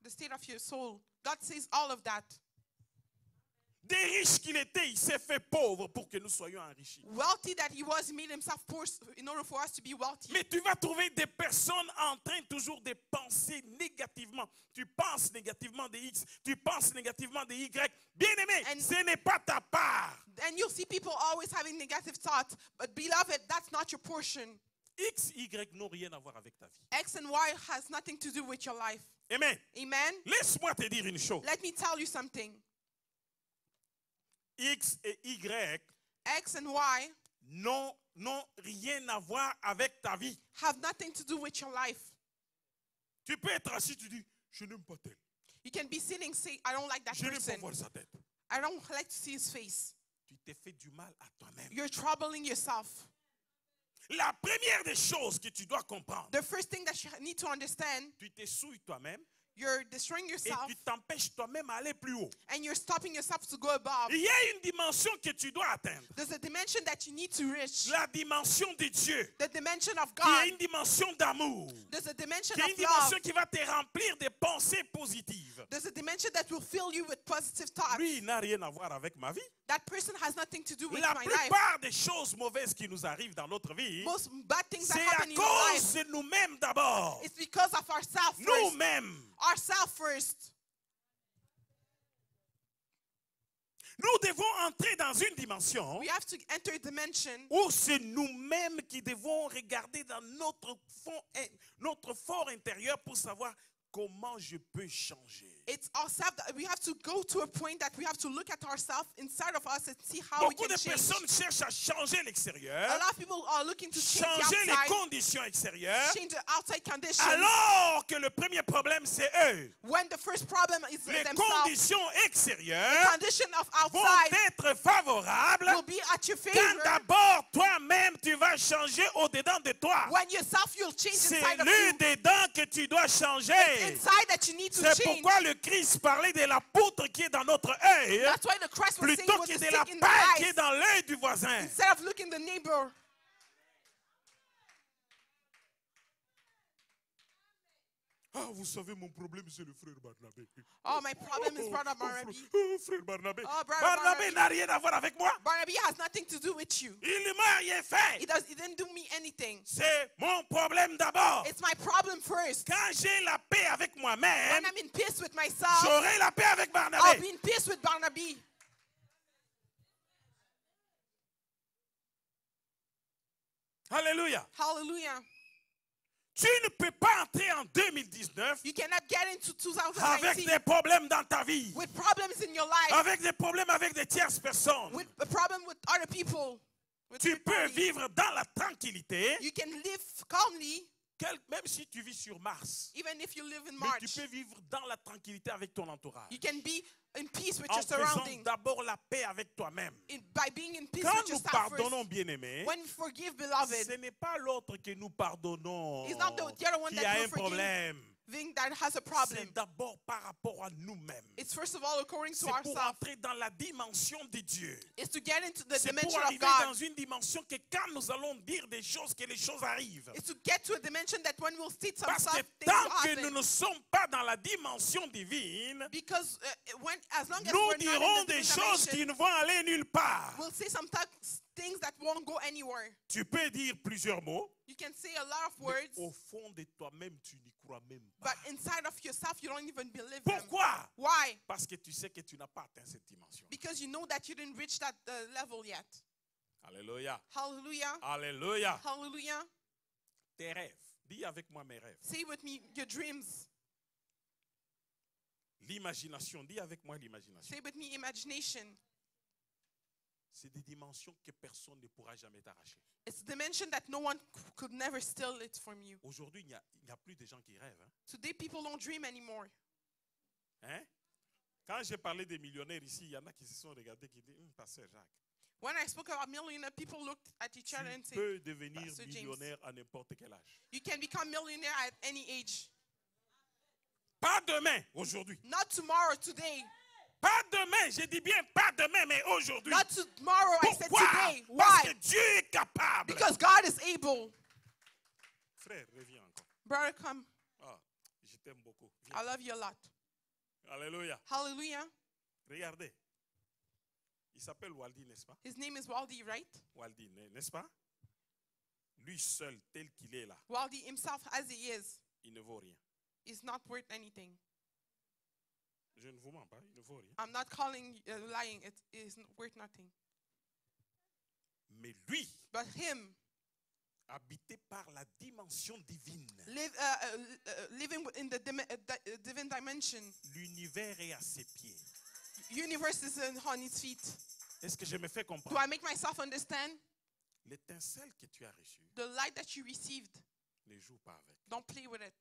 the state of your soul. God says all of that. Des riches qu'il était, il s'est fait pauvre pour que nous soyons enrichis. Wealthy that he was, he made himself poor in order for us to be wealthy. Mais tu vas trouver des personnes en train toujours de penser négativement. Tu penses négativement de X, tu penses négativement de Y. Bien-aimé, And- ce n'est pas ta part. And you'll see people always having negative thoughts. But beloved, that's not your portion. X, Y n'ont rien à voir avec ta vie. X and Y has nothing to do with your life. Amen. Amen? Laisse-moi te dire une chose. Let me tell you something. X et Y X and Y n'ont rien à voir avec ta vie. have nothing to do with your life. Tu peux être assis, tu dis, je n'aime pas tel. You can be sitting, say, I don't like that Je n'aime pas person. voir sa tête. I don't like to see his face. Tu t'es fait du mal à toi-même. You're troubling yourself. La première des choses que tu dois comprendre, The first thing that you need to understand, tu te souilles toi-même you're destroying et yourself tu t'empêches toi-même à aller plus haut. and you're stopping yourself to go above. Il y a une dimension que tu dois atteindre. There's a dimension that you need to reach. La dimension de Dieu, The dimension of qui est God. une dimension d'amour, There's a dimension qui est une of love. dimension qui va te remplir de pensées positives. There's a dimension that will fill you with positive thoughts. Lui, il n'a rien à voir avec ma vie. That person has nothing to do with La my life. plupart des choses mauvaises qui nous arrivent dans notre vie, Most bad things that c'est à happen in our cause life, de nous-mêmes d'abord. it's because of ourselves first. Nous-mêmes. Ourselves first. Nous devons entrer dans une dimension We have to enter a dimension où c'est nous-mêmes qui devons regarder dans notre fort intérieur pour savoir comment je peux changer. it's ourselves that we have to go to a point that we have to look at ourselves inside of us and see how we Beaucoup can de change. personnes cherchent à changer A l'extérieur, lot of people are looking to change the changer les outside, conditions extérieures, change the outside conditions, alors que le premier problème c'est eux. when the first problem is Les themselves. conditions The extérieures condition of vont outside être favorables will be at your quand favor d'abord toi-même tu vas changer au-dedans de toi. when yourself you'll change C'est inside of le you. dedans que tu dois changer. Inside that you need to C'est change. pourquoi le Christ parlait de la poutre qui est dans notre œil That's why the Christ was saying plutôt with que the de la stick in the paille qui est eyes dans l'œil du voisin. instead of looking the neighbor. Ah, vous savez, mon problème, c'est le frère Barnabé. Oh, my problem is brother Barnaby. Frère Barnabé. Oh, brother Barnabé Barnaby. n'a rien à voir avec moi. Barnaby has nothing to do with you. Il ne m'a rien fait. He didn't do me anything. C'est mon problème d'abord. It's my problem first. Quand j'ai la paix avec When moi-même, I'm in peace with myself, j'aurai la paix avec I'll Barnabé. be in peace with Barnaby. Alléluia. Hallelujah. Tu ne peux pas entrer en 2019 You cannot get into avec 2019 des problèmes dans ta vie, with problems in your life, avec des problèmes avec des tierces personnes. with a problem with other people. With Tu third peux parties. vivre dans la tranquillité, You can live calmly, même si tu vis sur Mars. even if you live in Mais tu March. peux vivre dans la tranquillité avec ton entourage. You can be in peace with En your faisant surroundings. d'abord la paix avec toi-même. By being in peace Quand with nous yourself pardonnons, first. bien-aimés, When you forgive, beloved, ce n'est pas l'autre que nous pardonnons it's not the other one qui a that un will forgive problème. that has a problem. C'est d'abord par rapport à nous-mêmes. It's first of all according to C'est pour ourselves. entrer dans la dimension de Dieu. It's to get into the C'est pour dimension of arriver dans God. une dimension que quand nous allons dire des choses, que les choses arrivent. It's to get to a dimension that when we'll state some Parce que stuff, things tant will que nous happen. ne sommes pas dans la dimension divine, Because as long as nous we're dirons not in des this choses dimension, qui ne vont aller nulle part. we'll say some things that won't go anywhere. Tu peux dire plusieurs mots, You can say a lot of mais words, au fond de toi-même, tu n'y crois même pas. but inside of yourself, you don't even believe them. Pourquoi? Why? Parce que tu sais que tu n'as pas atteint cette dimension. Because you know that you didn't reach that level yet. Alléluia. Hallelujah. Alléluia. Hallelujah. Tes rêves. Dis avec moi mes rêves. Say with me your dreams. L'imagination. Dis avec moi l'imagination. Say with me imagination. C'est des dimensions que personne ne pourra jamais t'arracher. It's a dimension that no one could never steal it from you. Aujourd'hui, il n'y a plus de gens qui rêvent. Hein? Today, people don't dream anymore. Hein? Quand j'ai parlé des millionnaires ici, il y en a qui se sont regardés qui disent Pasteur Jacques, When I spoke about millionaire, people looked at each other and tu said, peux devenir Pasteur James. millionnaire à n'importe quel âge. you can become millionaire at any age. Pas demain, aujourd'hui. Not tomorrow, today. Pas demain, je dis bien pas demain, mais aujourd'hui. Not tomorrow, I said Pourquoi? today. Parce Why? que Dieu est capable. Because God is able. Frère, reviens encore. Brother, come. Ah, je t'aime beaucoup. Viens. I love you a lot. Alléluia. Hallelujah. Regardez. Il s'appelle Waldi, n'est-ce pas? His name is Waldi, right? Waldi, n'est-ce pas? Lui seul, tel qu'il est là, Waldi himself, as he is il ne vaut rien. not worth anything. Je ne vous mens pas, il ne vaut rien. I'm not calling lying. It is worth nothing. Mais lui, But him, habité par la dimension divine, living in the divine dimension, l'univers est à ses pieds. universe is on his feet. Est-ce que je me fais Do comprendre? I make myself understand? L'étincelle que tu as reçue, The light that you received, ne joue pas avec. don't play with it.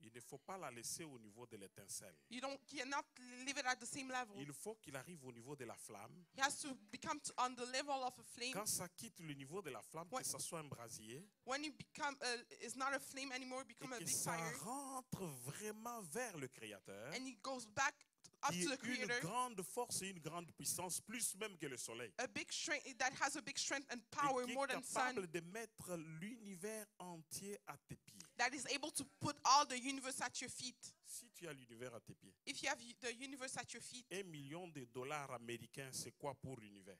Il ne faut pas la laisser au niveau de l'étincelle. You cannot leave it at the same level. Il faut qu'il arrive au niveau de la flamme. He has to become on the level of a flame. Quand ça quitte le niveau de la flamme, Ouais. que ce soit un brasier, When you become, it's not a flame anymore, it becomes et a que big ça fire. rentre vraiment vers le Créateur, And it goes back up qui to the est une Creator. grande force et une grande puissance, plus même que le soleil. A big strength that has a big strength and Et power qui more est than sun. capable de mettre l'univers entier à tes pieds. That is able to put all the universe at your feet. Si tu as l'univers à tes pieds, If you have the universe at your feet, $1 million américains, c'est quoi pour l'univers?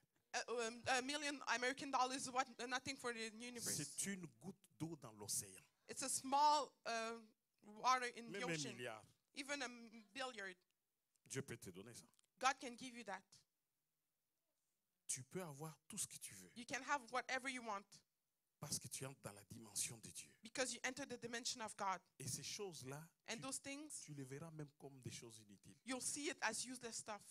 a million American dollars is what, nothing for the universe. C'est une goutte d'eau dans l'océan. It's a small water in the Même 1 ocean. milliard. Even a billiard. Dieu peut te donner ça. God can give you that. Tu peux avoir tout ce que tu veux You can have whatever you want parce que tu entres dans la dimension de Dieu. because you enter the dimension of God. Et ces choses-là, And those things, tu les verras même comme des choses inutiles. you'll see it as useless stuff.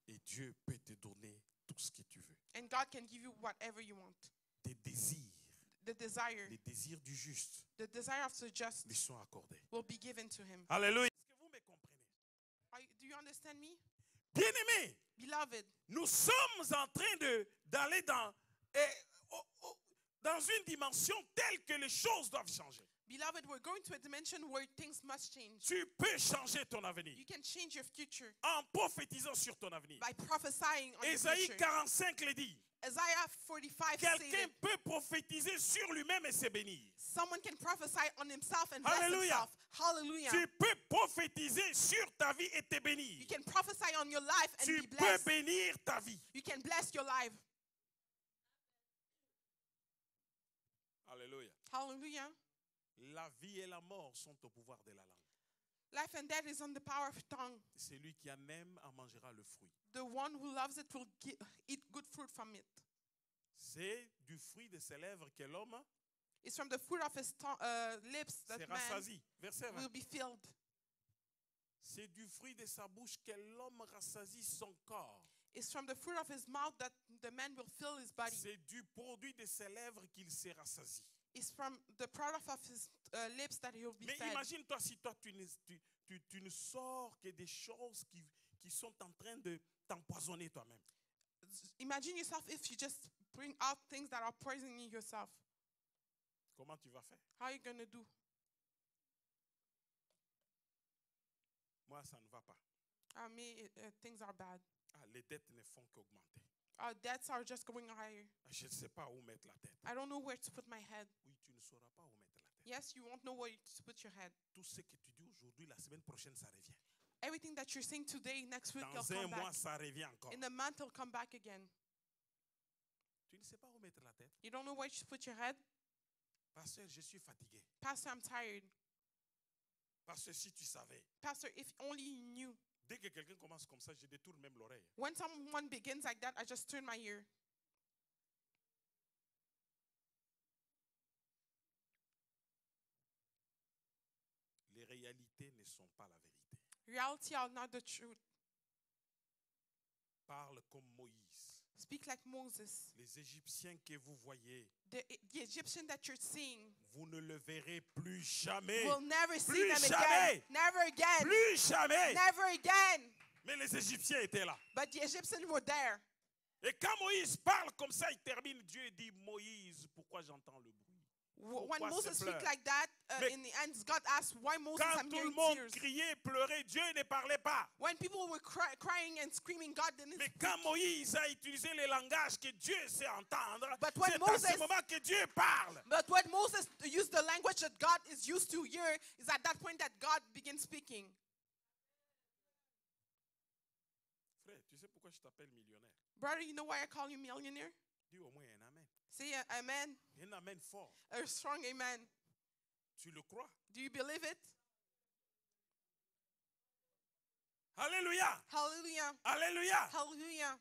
Et Dieu peut te donner tout ce que tu veux. And God can give you whatever you want. Tes désirs, The desire, les désirs du juste, the desire of the just lui sont accordés. will be given to him. Alléluia. Est-ce que vous me comprenez? Do you understand me? Bien-aimés, Beloved, nous sommes en train d'aller dans une dimension telle que les choses doivent changer. beloved, we're going to a dimension where things must change. Tu peux changer ton avenir You can change your future en prophétisant sur ton avenir. by prophesying on your Ésaïe future. 45 le dit. Isaiah 45 Quelqu'un said, peut prophétiser sur lui-même et se bénir. someone can prophesy on himself and bless Hallelujah. himself. Hallelujah. Tu peux prophétiser sur ta vie et te You bénir. can prophesy on your life and Tu be peux blessed. bénir ta vie. You can bless your life. Alléluia. Hallelujah. La vie et la mort sont au pouvoir de la langue. Life and death is on the power of tongue. Celui qui en aime en mangera le fruit. The one who loves it will eat good fruit from it. C'est du fruit de ses lèvres que l'homme It's from the fruit of his lips that se man rassasie. Verset 20. will be filled. C'est du fruit de sa bouche que l'homme rassasie son corps. It's from the fruit of his mouth that the man will fill his body. C'est du produit de ses lèvres qu'il se rassasie. It's from the product of his lips that he will be Mais fed. imagine-toi si toi tu ne sors que des choses qui sont en train de t'empoisonner toi-même. Imagine yourself if you just bring out things that are poisoning yourself. Comment tu vas faire? How are you going to do? Moi, ça ne va pas. Things are bad. Ah, les dettes ne font qu'augmenter. Our debts are just going higher. Ah, je ne sais pas où mettre la tête. I don't know where to put my head. Oui, tu ne sauras pas où mettre la tête. Yes, you won't know where to put your head. Tout ce que tu dis aujourd'hui, la semaine prochaine, ça revient. Everything that you're saying today, next week, it'll Dans un come mois, back. ça revient encore. In a month, it'll come back again. Tu ne sais pas où mettre la tête. You don't know where to put your head? Pasteur, je suis fatigué. Pastor, I'm tired. Parce que si tu savais, Pastor, if only you knew. dès que quelqu'un commence comme ça, je détourne même l'oreille. When someone begins like that, I just turn my ear. Les réalités ne sont pas la vérité. Reality are not the truth. Parle comme Moïse. Speak like Moses. Les Égyptiens que vous voyez, The Egyptian that you're seeing, vous ne le verrez plus jamais. we'll never see Plus them jamais. again. Never again. Plus jamais. Never again. Mais les Égyptiens étaient là. But the Egyptians were there. Et quand Moïse parle comme ça, il termine. Dieu dit, Moïse, pourquoi j'entends le bruit? When Pourquoi Moses se speaks pleure? like that, Mais in the end, God asked, why Moses, Quand I'm tout le hearing monde tears. criait, pleurait, Dieu ne parlait pas. When people were crying and screaming, God didn't Mais speak. quand Moïse a utilisé le langage que Dieu sait entendre, But when c'est à ce Moses- moment que Dieu parle. But when Moses used the language that God is used to hear, is at that point that God begins speaking. Frère, tu sais pourquoi je t'appelle millionnaire? Brother, you know why I call you millionaire? Dis au moins un amen. Say amen, Un amen fort. a strong amen. Tu le crois? Do you believe it? Alléluia! Hallelujah. Alléluia! Hallelujah.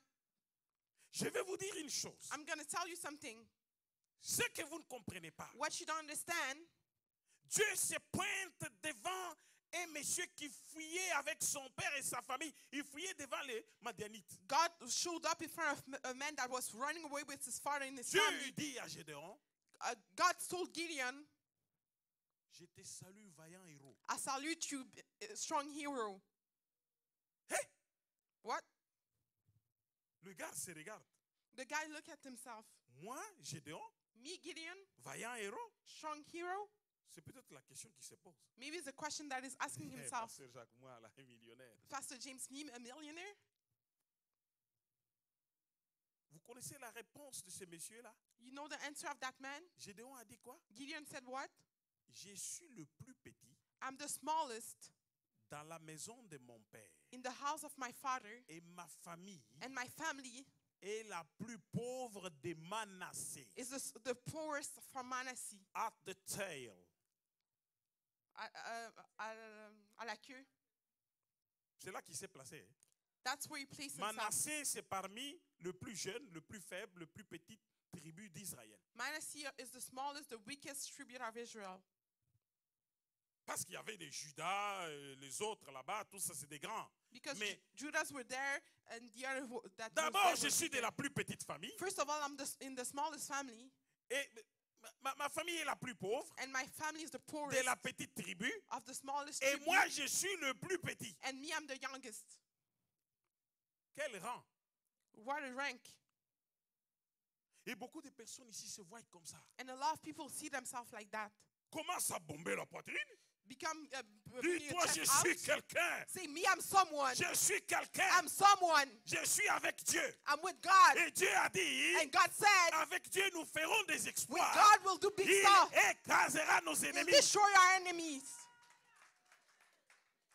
Je vais vous dire une chose. I'm going to tell you something. Ce que vous ne comprenez pas, What you don't understand, Dieu se pointe devant un monsieur qui fuyait avec son père et sa famille. Il fuyait devant les Madianites. God showed up in front of a man that was running away with his father and his Dieu family. lui dit à Gédéon, God told Gideon, Je te salue, vaillant héros. I salute you, strong hero. Hey! What? Le gars se regarde. The guy looked at himself. Moi, Gédéon, Me, Gideon, vaillant héros, strong hero? c'est peut-être la question qui se pose. Maybe it's a question that is asking Hey, himself. Pasteur Jacques, moi, là, un millionnaire. Pastor James, me, a millionaire? Vous connaissez la réponse de ce monsieur-là? You know the answer of that man? Gédéon a dit quoi? Gideon said what? Je suis le plus petit I'm the smallest dans la maison de mon père. in the house of my father, Et ma famille and my family est la plus pauvre de Manassé. is the poorest from Manasseh. At the tail. À la queue. C'est là qu'il s'est placé. Hein? That's where he placed himself. Manassé, c'est parmi le plus jeune, le plus faible, le plus petit tribu d'Israël. Manasseh is the smallest, the weakest tribute of Israel. Parce qu'il y avait des Judas, les autres là-bas, tout ça, c'est des grands. Because Mais Judas were there, and the other that d'abord, was je there suis were de there. la plus petite famille. First of all, I'm in the smallest family, Et ma famille est la plus pauvre and my family is the de poorest la petite tribu. of the smallest Et tribute, moi, je suis le plus petit. and me, I'm the youngest. Quel rang? What a rank. Et beaucoup de personnes ici se voient comme ça. And a lot of people see themselves like that. Commence à bomber la poitrine. Become Dis, toi, je suis quelqu'un. Say, me, I'm someone. Je suis quelqu'un. I'm someone. Je suis avec Dieu. I'm with God. Et Dieu a dit, And God said, avec Dieu, nous ferons des with exploits. God we'll do big Il stuff. écrasera nos We'll ennemis. destroy our enemies.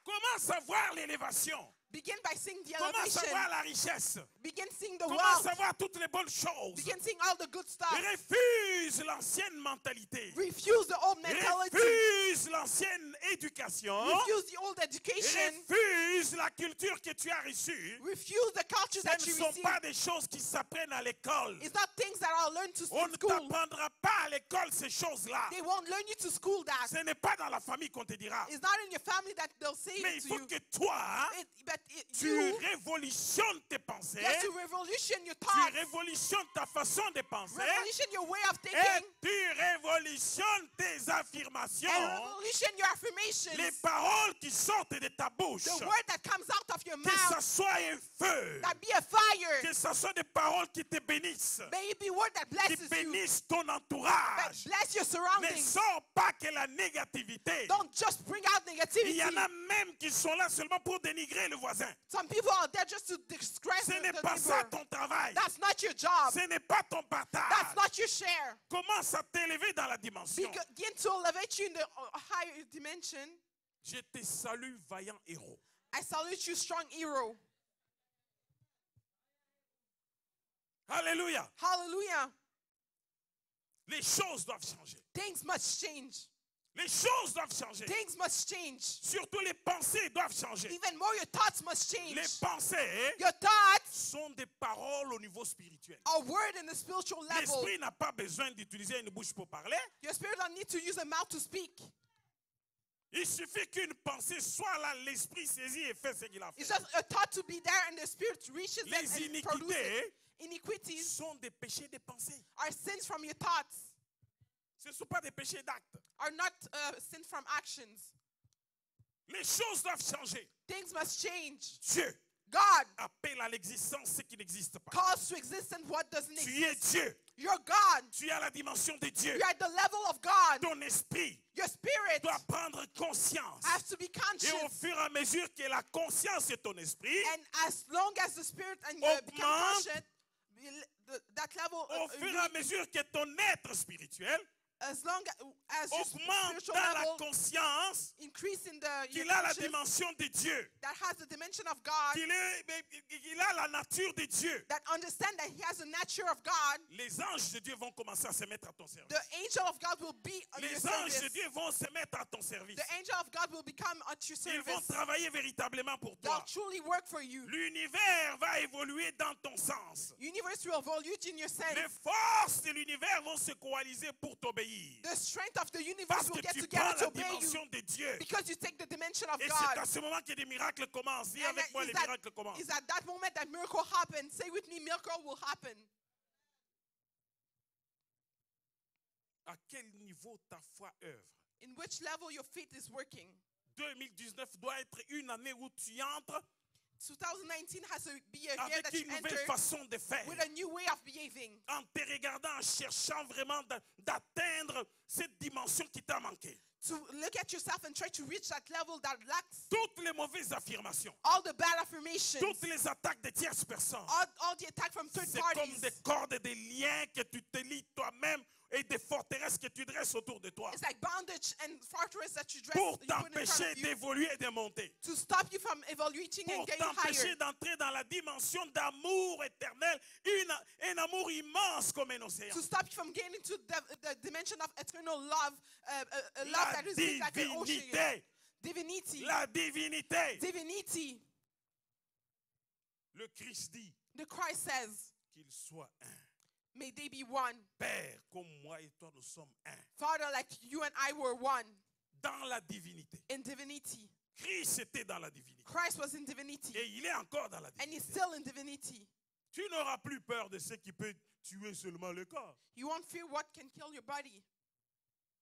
Commence à voir l'élévation. Begin by seeing the Commence à elevation. voir la richesse. Begin seeing the Commence wealth. à voir toutes les bonnes choses. Begin seeing all the good stuff. Refuse l'ancienne mentalité. Refuse the old mentality. Refuse l'ancienne éducation. Refuse the old education. Refuse la culture que tu as reçue. Refuse the culture Ce that ne you sont receive. pas des choses qui s'apprennent à l'école. It's not things that are learned to On ne school. t'apprendra pas à l'école ces choses-là. They won't learn you to school that. Ce n'est pas dans la famille qu'on te dira. It's not in your family that they'll say Mais il it to faut you. que toi, tu You révolutionnes tes pensées. have to revolution your Tu thoughts. révolutionnes ta façon de penser. Revolution your way of Et thinking. tu révolutionnes tes affirmations. And revolution your affirmations. Les paroles qui sortent de ta bouche. The word that comes out of your Que ça mouth. soit un feu. That be a fire. Que ça soit des paroles qui te bénissent. May it be word that Qui blesses you. bénissent ton That entourage. bless your Ne surroundings. sors pas que la négativité. Don't just bring out Il negativity. y en a même qui sont là seulement pour dénigrer le voisin. Some people are there just to disgrace Ce the n'est pas ça neighbor. ton travail. That's not your job. Ce n'est pas ton That's partage. not your share. Commence à t'élever dans la dimension. Begin to elevate you in the higher dimension. Je te salue, vaillant héros. I salute you, strong hero. Alléluia. Hallelujah. Les choses doivent changer. Things must change. Les choses doivent changer. Things must change. Surtout les pensées doivent changer. Even more, your thoughts must change. Les pensées Your thoughts sont des paroles au niveau spirituel. are word in the spiritual level. L'esprit n'a pas besoin d'utiliser une bouche pour parler. Your spirit don't need to use a mouth to speak. Il suffit qu'une pensée soit là, l'esprit saisit et fait ce qu'il a It's fait. just a thought to be there and the spirit reaches it Les and produces it. iniquités Iniquities sont des péchés de pensée. are sins from your thoughts, Ce ne sont pas des péchés d'actes. are not sins from actions. Les choses doivent changer. Things must change. Dieu God appelle à l'existence ce qui n'existe pas. calls to existence what doesn't Tu es exist. Dieu. You're God. Tu es à la dimension de Dieu. You're at the level of God. Ton esprit Your spirit doit prendre conscience. has to be Et au conscious. fur et à mesure que la conscience de ton esprit, And as long as the spirit and you become Augmente. conscious, that level, au fur et à mesure que ton être spirituel as long as your augmente spiritual dans la level conscience increase in the qu'il a la conscious dimension de Dieu, that has the dimension of God, qu'il a la nature de Dieu. that understand that he has a nature of God, Les anges de Dieu vont commencer à se mettre à ton service. the angel of God will be on your Les anges de service. Dieu vont se mettre à ton service. The angel of God will become at your Ils vont service. travailler véritablement pour They'll toi. truly work for you. L'univers va évoluer dans ton sens. Universe will evolve in your sense. Les forces de l'univers vont se coaliser pour t'obéir. The strength of the universe Parce will que get tu together prends to la obey you dimension de Dieu. because you take the dimension of Et c'est à God. ce moment que des miracles commencent. Dis And avec moi, is les that- miracles commencent. is at that moment that miracle happens. Say with me, miracle will happen. À quel niveau ta foi œuvre? In which level your faith is working. 2019 doit être une année où tu entres 2019 has to be a year avec that you une nouvelle enter façon de faire. with a new way of behaving. En te regardant, en cherchant vraiment d'atteindre cette dimension qui t'a manqué. To look at yourself and try to reach that level that lacks Toutes les mauvaises affirmations, all the bad affirmations, toutes les attaques de tierces personnes, all the attack from third c'est comme parties. des cordes et des liens que tu te lis toi-même et des forteresses que tu dresses autour de toi It's like bondage and fortress that you dress, pour you put in front t'empêcher of you d'évoluer et de monter, to stop you from evaluating pour and getting t'empêcher higher, d'entrer dans la dimension d'amour éternel, un amour immense comme un océan. to stop you from getting to the dimension of eternal love, a love La that is big like an ocean. divinité, Divinity. la divinité. Divinity. Le Christ dit The Christ says, qu'il soit un. may they be one. Père, comme moi et toi, nous sommes un. Father, like you and I were one Dans la divinité. in divinity. Christ était dans la divinité. Christ was in divinity. Et il est encore dans la And he's divinité. still in divinity. Tu n'auras plus peur de ce qui peut tuer seulement le corps. You won't fear what can kill your body.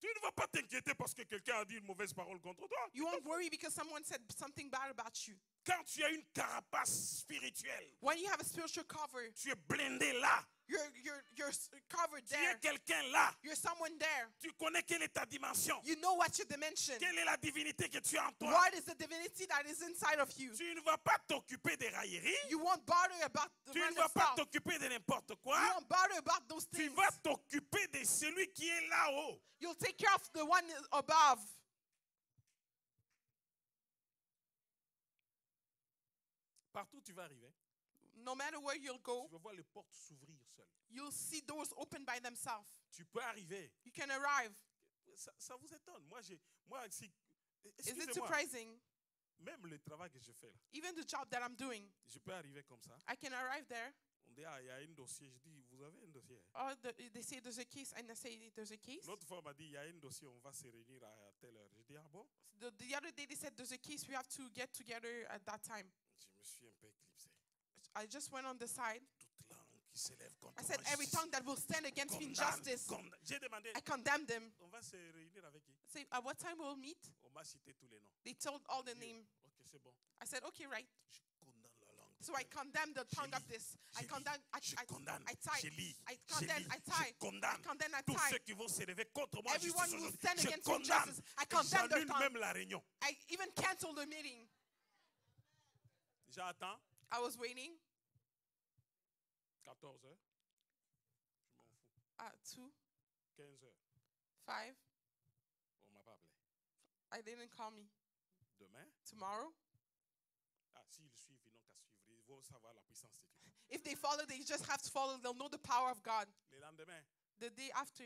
Tu ne vas pas t'inquiéter parce que quelqu'un a dit une mauvaise parole contre toi. You won't worry because someone said something bad about you. Quand tu as une carapace spirituelle, When you have a spiritual cover, tu es blindé là. you're covered Tu es there. quelqu'un là. You're someone there. Tu connais quelle est ta dimension. You know what's your dimension. Quelle est la divinité que tu as en toi. What is the divinity that is inside of you? Tu ne vas pas t'occuper des railleries. You won't bother about the Tu ne random vas pas stuff. t'occuper de n'importe You quoi. won't bother about those Tu things. vas t'occuper de celui qui est là-haut. You'll take care of the one above. Partout où tu vas arriver, No matter where you'll tu go, vas voir les portes s'ouvrir seules. you'll see doors open by themselves. Tu peux arriver. You can arrive. Ça vous étonne. Moi, si, Is it excusez-moi, surprising? même le travail que je fais là, Even the job that I'm doing, je peux arriver comme ça. I can arrive there. On dit, ah, il y a un dossier. Je dis, vous avez un dossier. Or they say there's a case, and I say there's a case. L'autre fois, on m'a dit, il y a un dossier, on va se réunir à telle heure. Je dis, ah bon? The other day they said there's a case, we have to get together at that time. Je me suis un peu éclipsé. I just went on the side. Toute langue qui s'élève contre I said, moi, every je tongue that will stand against me in justice, condamne. J'ai demandé, I condemn them. on va se réunir avec qui? Say, at what time we'll meet? On m'a cité tous les noms. They told all the name. Ok, c'est bon. I said, okay, right. Je condamne la langue. So I condemn the tongue of lis, this. je I condemn, lis, je condamne, I tie, je lis, I je condemn, lis, I tie, je condamne I condemn, I tous ceux tie. qui vont se lever contre moi. Everyone justice who aujourd'hui. stand Je against condamne. injustice, I Et condemn their j'annule tongue. même la réunion. I even canceled the meeting. J'attends I was waiting 14 heures. Je m'en fous. at 2, 15 heures. 5. On ne m'a pas appelé. I didn't call me. Demain, Tomorrow, ah, s'ils suivent, ils n'ont qu'à suivre. Ils vont savoir la puissance de Dieu. if they follow, they just have to follow. They'll know the power of God. Le lendemain, The day after,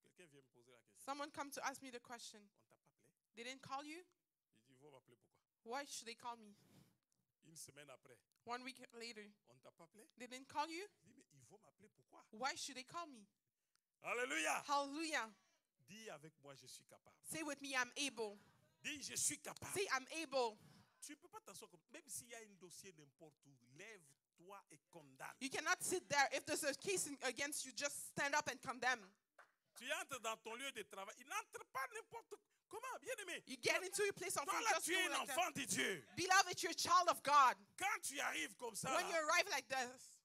quelqu'un vient me poser la question. someone come to ask me the question. On ne t'a pas appelé? They didn't call you? Il dit, ils vont m'appeler pourquoi? Why should they call me? Une semaine après, 1 week later, on ne t'a pas appelé? they didn't call you? Il dit, mais ils vont m'appeler pourquoi? Why should they call me? Alléluia! Hallelujah. Dis avec moi, je suis capable. Say with me, I'm able. Dis, je suis capable. Say, I'm able. Tu ne peux pas t'asseoir comme... Même s'il y a un dossier n'importe où, lève-toi et condamne. You cannot sit there. If there's a case against you, just stand up and condemn. Tu entres dans ton lieu de travail. Il n'entre pas n'importe comment, bien aimé. You get into your place of Toi work, là, just tu es go un like that. enfant de Dieu. Beloved, you're a child of God. Quand tu arrives comme ça, When you là, arrive like this,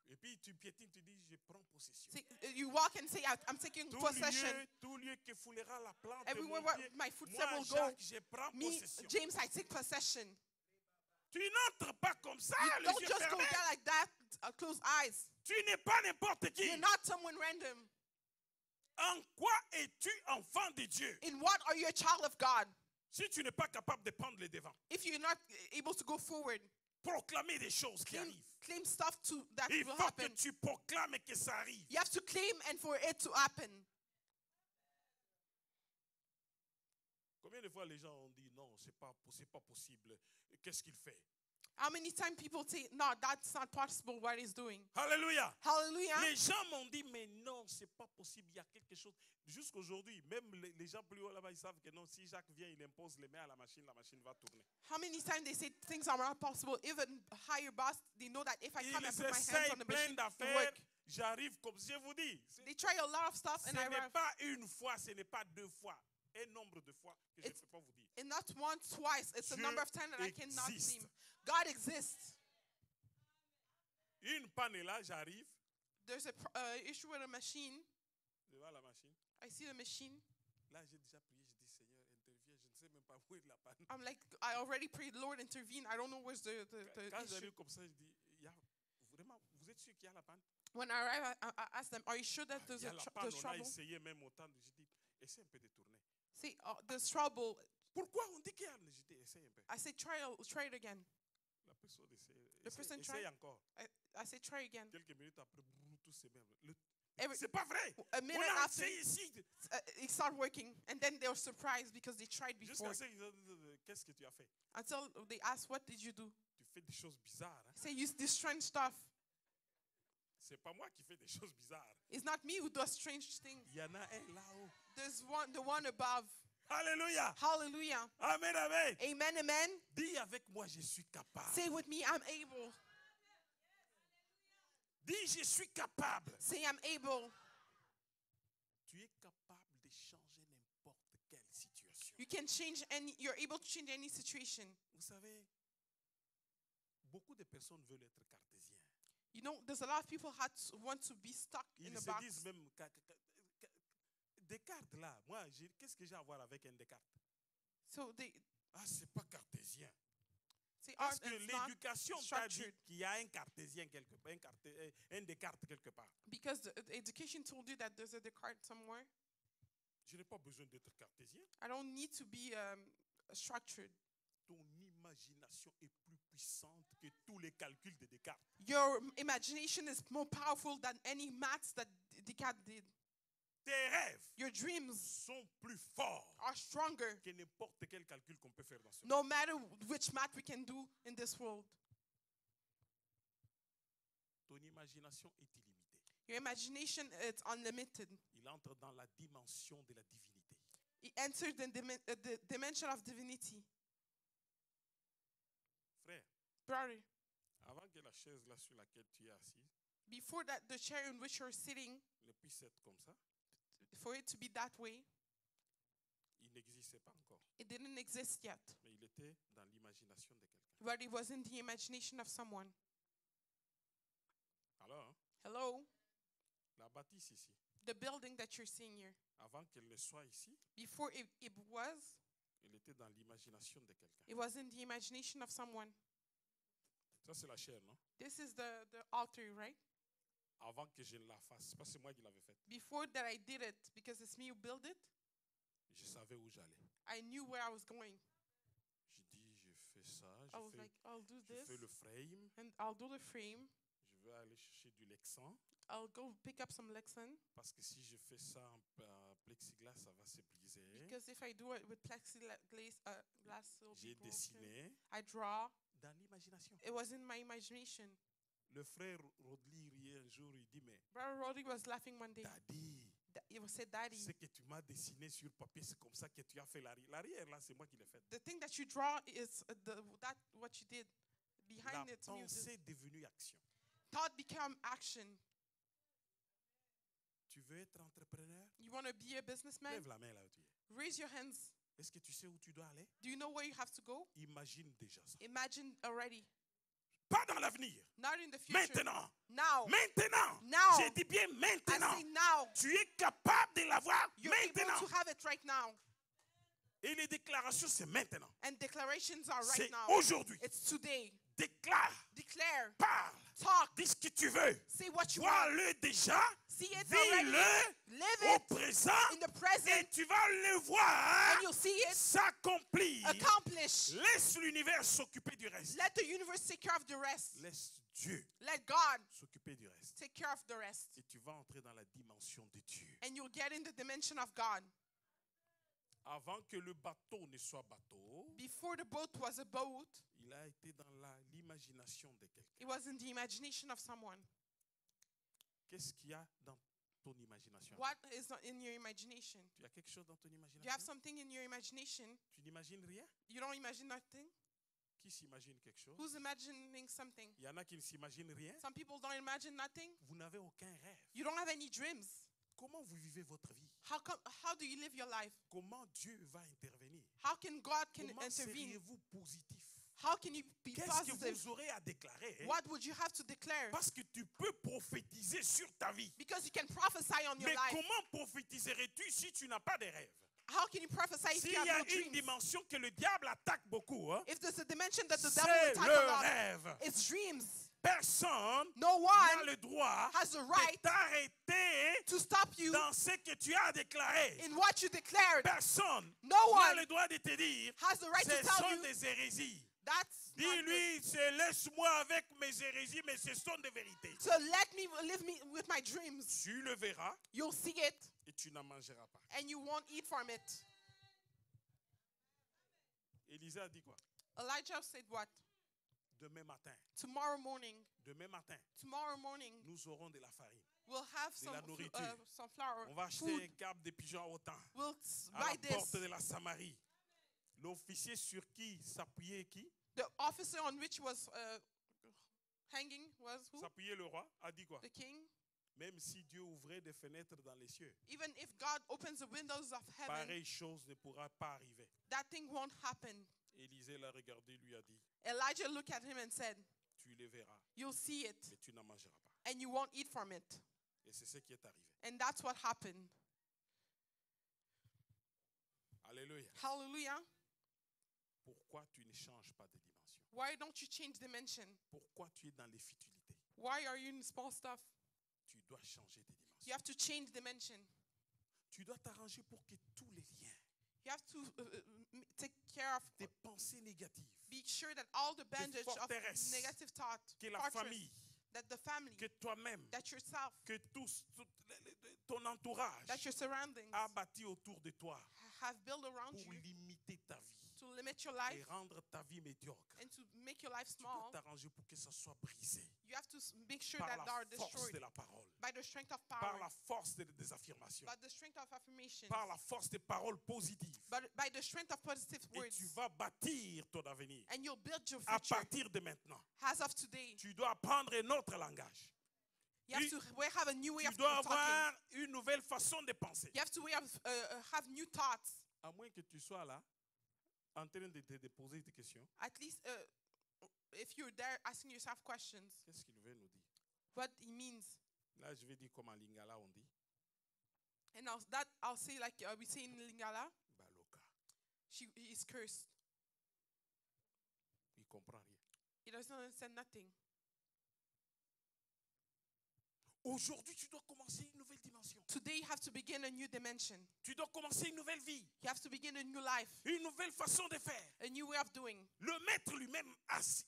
et puis tu piétines, tu dis, je prends possession. say, you walk and say, I'm taking possession. Tout lieu que foulera la plante de Everywhere mon where pied, my footstep moi, will go, Jacques, je prends Me, possession. James, I take possession. Tu n'entres pas comme ça, les Don't yeux just go fermés. there like that, close eyes. Tu n'es pas n'importe qui. You're not someone random. En quoi es-tu enfant de Dieu? In what are you a child of God? Si tu n'es pas capable de prendre les devants, If you're not able to go forward, proclamer des choses qui arrivent. claim stuff that Il will faut que happen. tu proclames que ça arrive. You have to claim and for it to happen. Combien de fois les gens ont dit non, c'est pas possible. Qu'est-ce qu'il fait? How many times people say, no, that's not possible what he's doing? Alléluia. Hallelujah. Les gens m'ont dit, mais non, c'est pas possible. Il y a quelque chose. Jusqu'aujourd'hui, même les gens plus haut là-bas, ils savent que non, si Jacques vient, il impose les mains à la machine va tourner. How many times they say things are not possible? Even a higher boss, they know that if I come and Ils put my hands essayent on the plein machine, it d'affaires. work. J'arrive comme je vous dis. They try a lot of stuff Ce and I n'est arrive. pas une fois, ce n'est pas deux fois. Un nombre de fois que je ne It's- peux pas vous dire. And not once, twice. It's a Dieu number of times that I cannot existe. name. God exists. Une panne est là, j'arrive There's a issue with a machine. devant la machine. I see the machine. Là, j'ai déjà prié, je dis Seigneur, interviens. Je ne sais même pas où est la panne. I'm like, I already prayed, Lord, intervene. I don't know where's the Quand issue. j'arrive comme ça, je dis, vraiment, vous êtes sûr qu'il y a la panne? When I arrive, I ask them, are you sure that Il there's y a la panne, there's on a trouble? essayé même autant. Je dis, essaie un peu de tourner. See, there's trouble. Pourquoi on dit qu'il y a? Je dis, essaye un peu. I say, try it again. La personne essaye, person essaye try. encore. I say, try again. Quelques minutes après, tout se met. Every- C'est pas vrai. A On minute a after, essayé ici. it started working. And then they were surprised because they tried before. Jusqu'à ce qu'ils disent, qu'est-ce que tu as fait? Until they asked, what did you do? Tu fais des choses bizarres. Hein? Say, use this strange stuff. C'est pas moi qui fais des choses bizarres. It's not me who does strange things. Il y en a un là-haut. There's the one above. Alléluia. Hallelujah. Amen, amen. Amen, amen. Dis avec moi, je suis capable. Say with me, I'm able. Dis, je suis capable. Say, I'm able. Tu es capable de changer n'importe quelle situation. You can change you're able to change any situation. Vous savez, beaucoup de personnes veulent être cartésiens. You know, there's a lot of people want to be stuck in Ils a se box. disent même, Descartes là, moi, qu'est-ce que j'ai à voir avec un Descartes? So they Ah, c'est pas cartésien. say, Parce art que is not l'éducation t'a dit structured. qu'il y a un cartésien quelque part, un Descartes quelque part. Because the education told you that there's a Descartes somewhere. Je n'ai pas besoin d'être cartésien. I don't need to be structured. Ton imagination est plus puissante que tous les calculs de Descartes. Your imagination is more powerful than any maths that Descartes did. Tes rêves Your dreams sont plus forts are stronger que n'importe quel calcul qu'on peut faire dans ce monde. no matter which math we can do in this world. Ton imagination est illimitée. Your imagination is unlimited. Il entre dans la dimension de la divinité. It enters the dimension of divinity. Frère, Brother, avant que la chaise là sur laquelle tu es assis before that, the chair in which you're sitting, ne puisse être comme ça, for it to be that way, il n'existait pas encore. it didn't exist yet. Mais il était dans l'imagination de quelqu'un. But it was in the imagination of someone. Alors, Hello? la bâtisse ici, The building that you're seeing here, avant qu'elle ne soit ici, before it was, elle était dans l'imagination de quelqu'un. it was in the imagination of someone. Ça, c'est la chair, non? This is the altar, right? Avant que je ne la fasse, c'est pas c'est moi qui l'avais faite. Before that I did it, because it's me who built it, Je savais où j'allais. I knew where I was going. Je dis, je fais ça, I was like, I'll do je fais this, le frame, and I'll do the frame. je vais aller chercher du Lexan, I'll go pick up some Lexan, parce que si je fais ça en plexiglas, ça va se briser. because if I do it with plexiglass, glass, it'll be J'ai broken. dessiné I draw. dans l'imagination. It was in my imagination. Le frère Rodli riait un jour, il dit, mais Brother Roddy was laughing one day. Daddy, He said, Daddy, ce que tu m'as dessiné sur papier, c'est comme ça que tu as fait l'arrière. L'arrière, là, c'est moi qui l'ai fait. the thing that you draw is what you did. La Behind it, pensée est devenue action. thought become action. Tu veux être entrepreneur? You want to be a businessman? Lève la main là où tu es. Raise your hands. Est-ce que tu sais où tu dois aller? Do you know where you have to go? Imagine déjà ça. Imagine already. Pas dans l'avenir. Not in the future. Maintenant. Now. Maintenant. Now. J'ai dit bien I maintenant. say now. Tu es capable de l'avoir You're maintenant. able to have it right now. Et les déclarations, c'est maintenant. And declarations are right C'est now. aujourd'hui. It's today. Déclare. Declare. Parle. Talk. Dis ce que tu veux. Say what you want. Vois-le déjà. See it already. Vis-le Live au it présent. in the Et present. tu vas le voir And you'll see it s'accomplir. accomplish. Laisse l'univers s'occuper du reste. Let the universe take care of the rest. Laisse Dieu Let God s'occuper du reste. take care of the rest. Et tu vas entrer dans la dimension de Dieu. And you'll get in the dimension of God. Avant que le bateau ne soit bateau, Before the boat was a boat, il a été dans l'imagination de quelqu'un. it was in the imagination of someone. Qu'est-ce qu'il y a dans ton imagination? What is in your imagination? Tu as quelque chose dans ton Do you have imagination? something in your imagination? Tu n'imagines rien? You don't imagine nothing? Qui s'imagine quelque chose? Who's imagining something? Il y en a qui ne s'imaginent rien. Some people don't imagine nothing. Vous n'avez aucun rêve. You don't have any dreams. Comment vous vivez votre vie? How do you live your life? Comment Dieu va intervenir? How can God can Comment intervene? seriez-vous positif? How can you be Qu'est-ce que positive? vous aurez à déclarer? What would you have to declare? Parce que tu peux prophétiser sur ta vie. Because you can prophesy on your Mais life. comment prophétiserais-tu si tu n'as pas de rêve? How can you prophesy if S'il you y a have no une dreams? dimension que le diable attaque beaucoup, hein, If there's a dimension that the devil c'est attacks le a lot, rêve. it's dreams. Personne No n'a one le droit has the de right t'arrêter to stop you dans ce que tu as déclaré. in what you declared. Personne No n'a one le droit de te dire has the right ce to tell sont you des hérésies. that's not good. Dis-lui, c'est laisse-moi avec mes hérésies, mais ce sont des vérités. So let me live me with my dreams. Tu le verras You'll see it et tu n'en mangeras pas. and you won't eat from it. Élisée a dit quoi? Elijah said what? Demain matin, Tomorrow morning, nous aurons de la farine. we'll have De la nourriture. some flour, On va acheter un food. câble de pigeons autant We'll à la buy porte this. de la Samarie. L'officier sur qui s'appuyait qui? The officer on which was hanging was who? S'appuyait le roi, a dit quoi? The king. Même si Dieu ouvrait des fenêtres dans les cieux, Even if God opens the windows of heaven, pareille chose ne pourra pas arriver. that thing won't happen. Élisée l'a regardé, lui a dit, Elijah looked at him and said, tu les verras, you'll see it mais tu n'en mangeras pas. and you won't eat from it. Et c'est ce qui est arrivé. And that's what happened. Alléluia. Hallelujah. Pourquoi tu ne changes pas de dimension? Why don't you change dimension? Pourquoi tu es dans les futilités? Why are you in small stuff? Tu dois changer de You dimension. have to change dimension. Tu dois t'arranger pour que tous les liens, You have to take care of, des pensées négatives, be sure that all the bandage of forteresses, negative thought, que la fortress, famille, that the family, que toi-même, that yourself, que ton entourage that your surroundings a bâti autour de toi have built around pour you limiter ta vie to limit your et life rendre ta vie médiocre. and to make your life Tu dois small. t'arranger pour que ça soit brisé You have to make sure par that they are la force de destroyed la parole, by the strength of par power, la force des affirmations, by the strength of affirmation, par la force des paroles positives. by the strength of positive Et words. tu vas bâtir ton avenir And you'll build your à future partir de maintenant. as of today. Tu dois apprendre un autre langage. You have to have a new way Tu of dois talking. avoir une nouvelle façon de penser. You have to have new thoughts. À moins que tu sois là, en train de te poser des questions. At least if you're there asking yourself questions, Qu'est-ce qu'il veut nous dire? what he means. Là, je vais dire comme en lingala on dit. And I'll say like we say in Lingala, Baloka. he is cursed. Il comprend rien. He doesn't understand nothing. Aujourd'hui, tu dois commencer une nouvelle dimension. Today you have to begin a new dimension. Tu dois commencer une nouvelle vie, You have to begin a new life, une nouvelle façon de faire. a new way of doing. Le maître lui-même,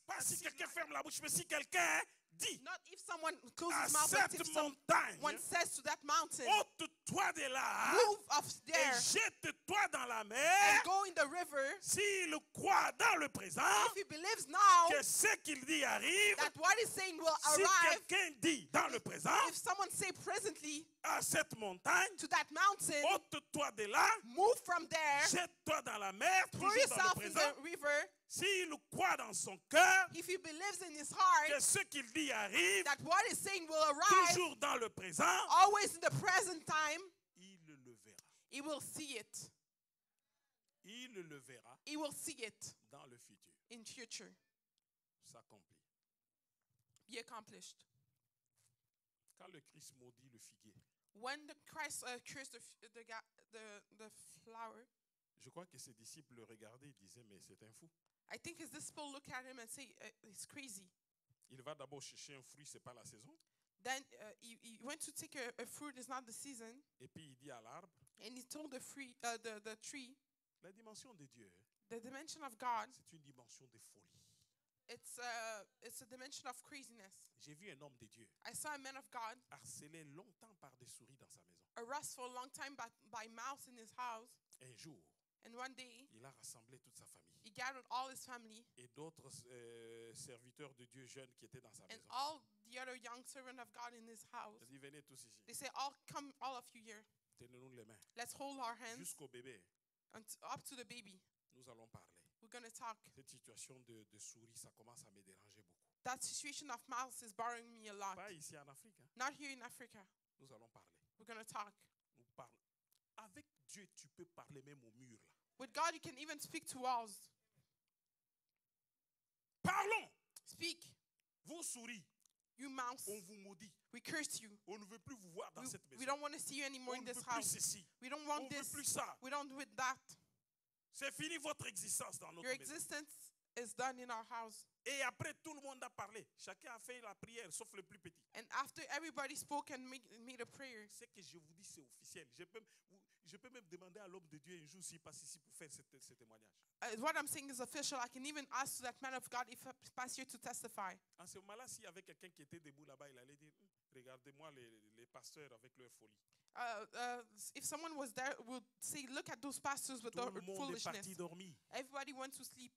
pas si quelqu'un ferme la bouche, mais si quelqu'un dit Not if someone closes à his mouth, but if cette montagne, someone says to that mountain, ôte-toi de là move off et there jette-toi dans la mer. and go in the river. S'il croit dans le présent, If he believes now que ce qu'il dit arrive, that what he's saying will si arrive, quelqu'un dit dans le présent if someone say presently à cette montagne, to that mountain, ôte-toi de là, move from there, jette-toi dans la mer, throw toujours dans le yourself in présent. the river. S'il croit dans son cœur If he believes in his heart que ce qu'il dit arrive, that what he's saying will arrive, toujours dans le présent, always in the present time, il le verra. he will see it. Il le verra He will see it dans le futur. in future S'accomplit. be accomplished. Quand le Christ maudit le figuier, When the Christ cursed the flower, je crois que ses disciples le regardaient et disaient, mais c'est un fou. I think his disciples look at him and say, he's crazy. Il va d'abord chercher un fruit, c'est pas la saison. Then he went to take a fruit, it's not the season, Et puis il dit à l'arbre, and he told the tree, la dimension de Dieu, the dimension of God, c'est une dimension de folie. it's a dimension of craziness. J'ai vu un homme de Dieu I saw a man of God harcelé longtemps par des souris dans sa maison. harassed for a long time by mouse in his house, Un jour, and one day il a rassemblé toute sa famille he gathered all his family et d'autres serviteurs de Dieu jeunes qui étaient dans sa and maison. all the other young servants of God in his house. Il dit, venez tous ici, They say, come, all of you here. tenez-nous les mains, Let's hold our hands jusqu'au bébé. up to the baby. Nous allons parler. We're going to talk. Cette situation de souris, ça commence à me déranger beaucoup. That situation of mouse is bothering me a lot. Pas ici en Afrique. Hein. Not here in Africa. Nous allons parler. We're going to talk. Nous parlons. Avec Dieu, tu peux parler même au mur. Là. With God, you can even speak to walls. Parlons. Speak. Vos souris, You mouse. on vous maudit. We curse you. On ne veut plus vous voir dans cette We maison. don't want to see you anymore On in ne this veut plus house. ceci. We don't On want ne veut this. plus ça. We don't want that. C'est fini votre existence dans notre Your maison. existence is done in our house. Et après, tout le monde a parlé. Chacun a fait la prière, sauf le plus petit. And after everybody spoke and made a prayer, Ce que je vous dis, c'est officiel. Je peux même demander à l'homme de Dieu un jour s'il passe ici pour faire ce témoignage. what I'm saying is official. I can even ask that man of God if he pass here to testify. En ce moment-là, s'il y avait quelqu'un qui était debout là-bas, il allait dire, regardez-moi les pasteurs avec leur folie. If someone was there, would say, look at those pastors with Tout their le monde est foolishness. parti dormir. Everybody went to sleep.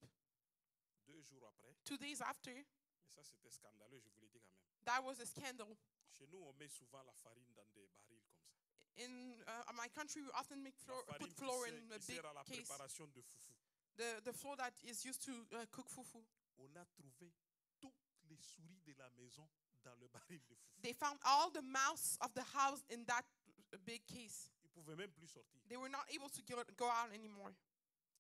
2 jours après, 2 days after, mais ça c'était scandaleux, je vous l'ai dit quand même. that was a scandal. Chez nous, on met souvent la farine dans des barils comme ça. In my country, we often make flour, La farine put flour in a qui big sert à la case. préparation de foufou. The flour that is used to cook fufu. On a trouvé toutes les souris de la maison dans le baril de foufou. They found all the mouse of the house in that big case. Ils ne pouvaient même plus sortir. They were not able to go out anymore.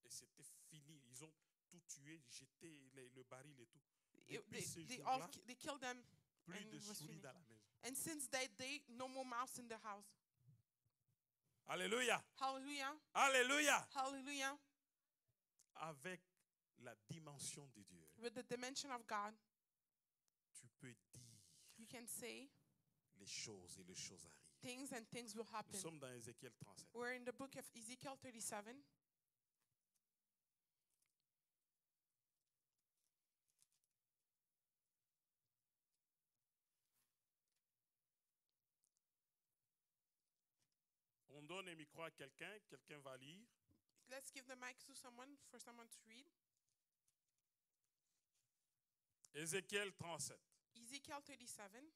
Et c'était fini. Ils ont tout tué, jeté le baril et tout. They, Depuis ce they jour-là, they killed them. plus and de it was souris finished. dans la maison. And since that day, no more mouse in the house. Alléluia. Hallelujah. Alléluia. Hallelujah. Avec la dimension de Dieu, With the dimension of God, tu peux dire you can say les choses et les choses arrivent. things and things will Nous happen. sommes dans Ézéchiel 37. We're in the book of Ezekiel 37. On donne un micro à quelqu'un, quelqu'un va lire. Let's give the mic to someone for someone to read. Ézéchiel 37. Ezekiel 37.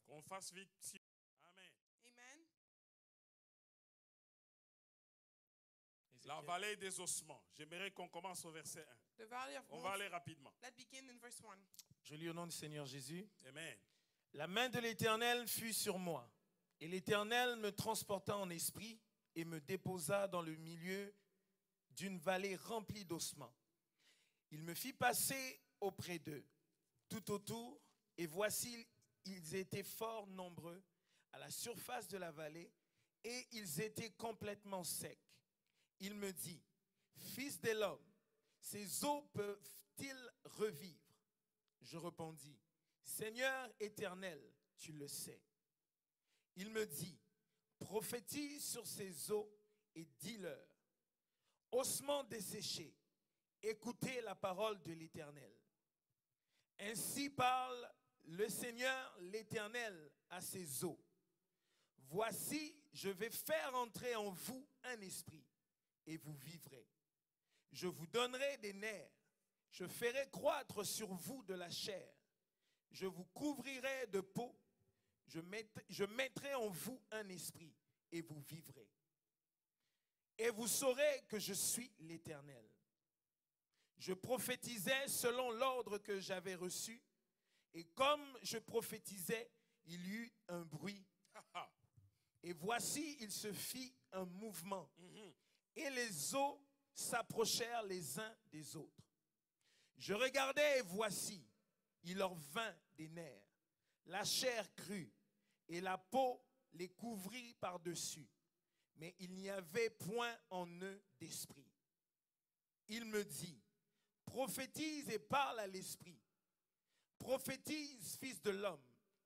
Qu'on fasse vite. Amen. Amen. La vallée des ossements. J'aimerais qu'on commence au verset 1. The valley of On va bones. aller rapidement. Let's begin in verse 1. Je lis au nom du Seigneur Jésus. Amen. La main de l'Éternel fut sur moi, et l'Éternel me transporta en esprit et me déposa dans le milieu d'une vallée remplie d'ossements. Il me fit passer auprès d'eux, tout autour, et voici, ils étaient fort nombreux à la surface de la vallée, et ils étaient complètement secs. Il me dit, Fils de l'homme, ces eaux peuvent-ils revivre? Je répondis, Seigneur éternel, tu le sais. Il me dit, prophétise sur ces eaux et dis-leur, ossements desséchés, écoutez la parole de l'Éternel. Ainsi parle le Seigneur l'Éternel à ces eaux. Voici, je vais faire entrer en vous un esprit, et vous vivrez. Je vous donnerai des nerfs, je ferai croître sur vous de la chair, je vous couvrirai de peau, je mettrai en vous un esprit, et vous vivrez. Et vous saurez que je suis l'Éternel. Je prophétisais selon l'ordre que j'avais reçu, et comme je prophétisais, il y eut un bruit. Et voici, il se fit un mouvement, et les eaux s'approchèrent les uns des autres. Je regardais, et voici, il leur vint des nerfs, la chair crue, et la peau les couvrit par-dessus, mais il n'y avait point en eux d'esprit. Il me dit, prophétise et parle à l'esprit. Prophétise, fils de l'homme,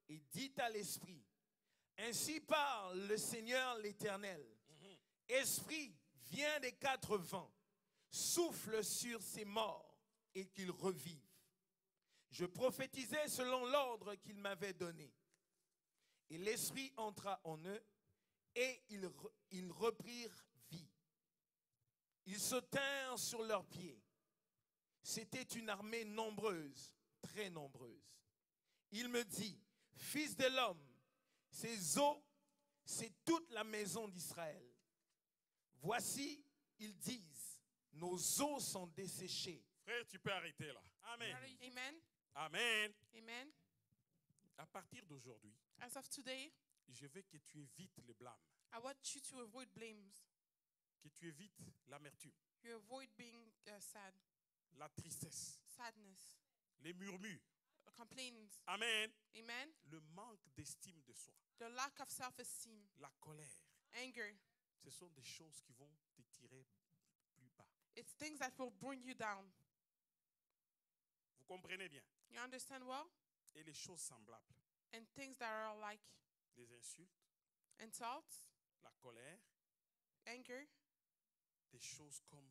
et dis à l'esprit, ainsi parle le Seigneur l'Éternel. Esprit, viens des 4 vents, souffle sur ces morts et qu'ils revivent. Je prophétisais selon l'ordre qu'il m'avait donné. Et l'esprit entra en eux et ils reprirent vie. Ils se tinrent sur leurs pieds, C'était une armée nombreuse, très nombreuse. Il me dit, fils de l'homme, ces eaux, c'est toute la maison d'Israël. Voici, ils disent, nos eaux sont desséchées. Frère, tu peux arrêter là. Amen. Amen. Amen. Amen. À partir d'aujourd'hui, As of today, je veux que tu évites le blâme, I want you to avoid blames. que tu évites l'amertume, You avoid being sad, la tristesse, sadness, les murmures. complaints. Amen. Amen. Le manque d'estime de soi, The lack of self-esteem, la colère, anger. ce sont des choses qui vont te tirer plus bas. It's things that will bring you down. Vous comprenez bien? You understand well? Et les choses semblables, And things that are like les insultes, insults, la colère, anger, des choses comme,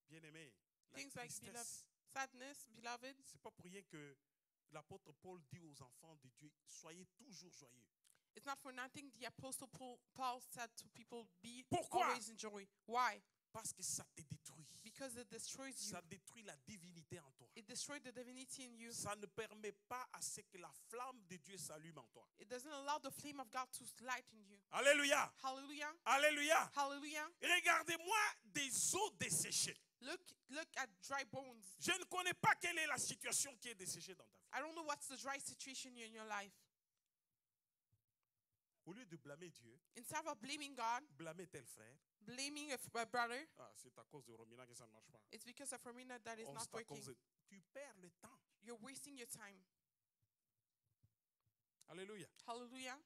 bien aimé, la Things like tristesse. sadness, beloved. C'est pas pour rien que l'apôtre Paul dit aux enfants de Dieu, soyez toujours joyeux. It's not for nothing the apostle Paul said to people, be Pourquoi? always in joy. Why? Parce que ça te détruit. Because it destroys you. Ça détruit la divinité en toi. It destroyed the divinity in you. Ça ne permet pas à ce que la flamme de Dieu s'allume en toi. It doesn't allow the flame of God to light in you. Alléluia. Hallelujah. Alléluia. Hallelujah. Regardez-moi des eaux desséchées. Look at dry bones. Je ne connais pas quelle est la situation qui est desséchée dans ta vie. I don't know what's the dry situation in your life. Au lieu de blâmer Dieu, Instead of blaming God, blâmer tel frère. blaming a brother, Ah, c'est à cause de Romina que ça ne marche pas. it's because of Romina that is Oh, not c'est à cause working. de... Tu perds le temps. You're wasting your time. Alléluia. Hallelujah.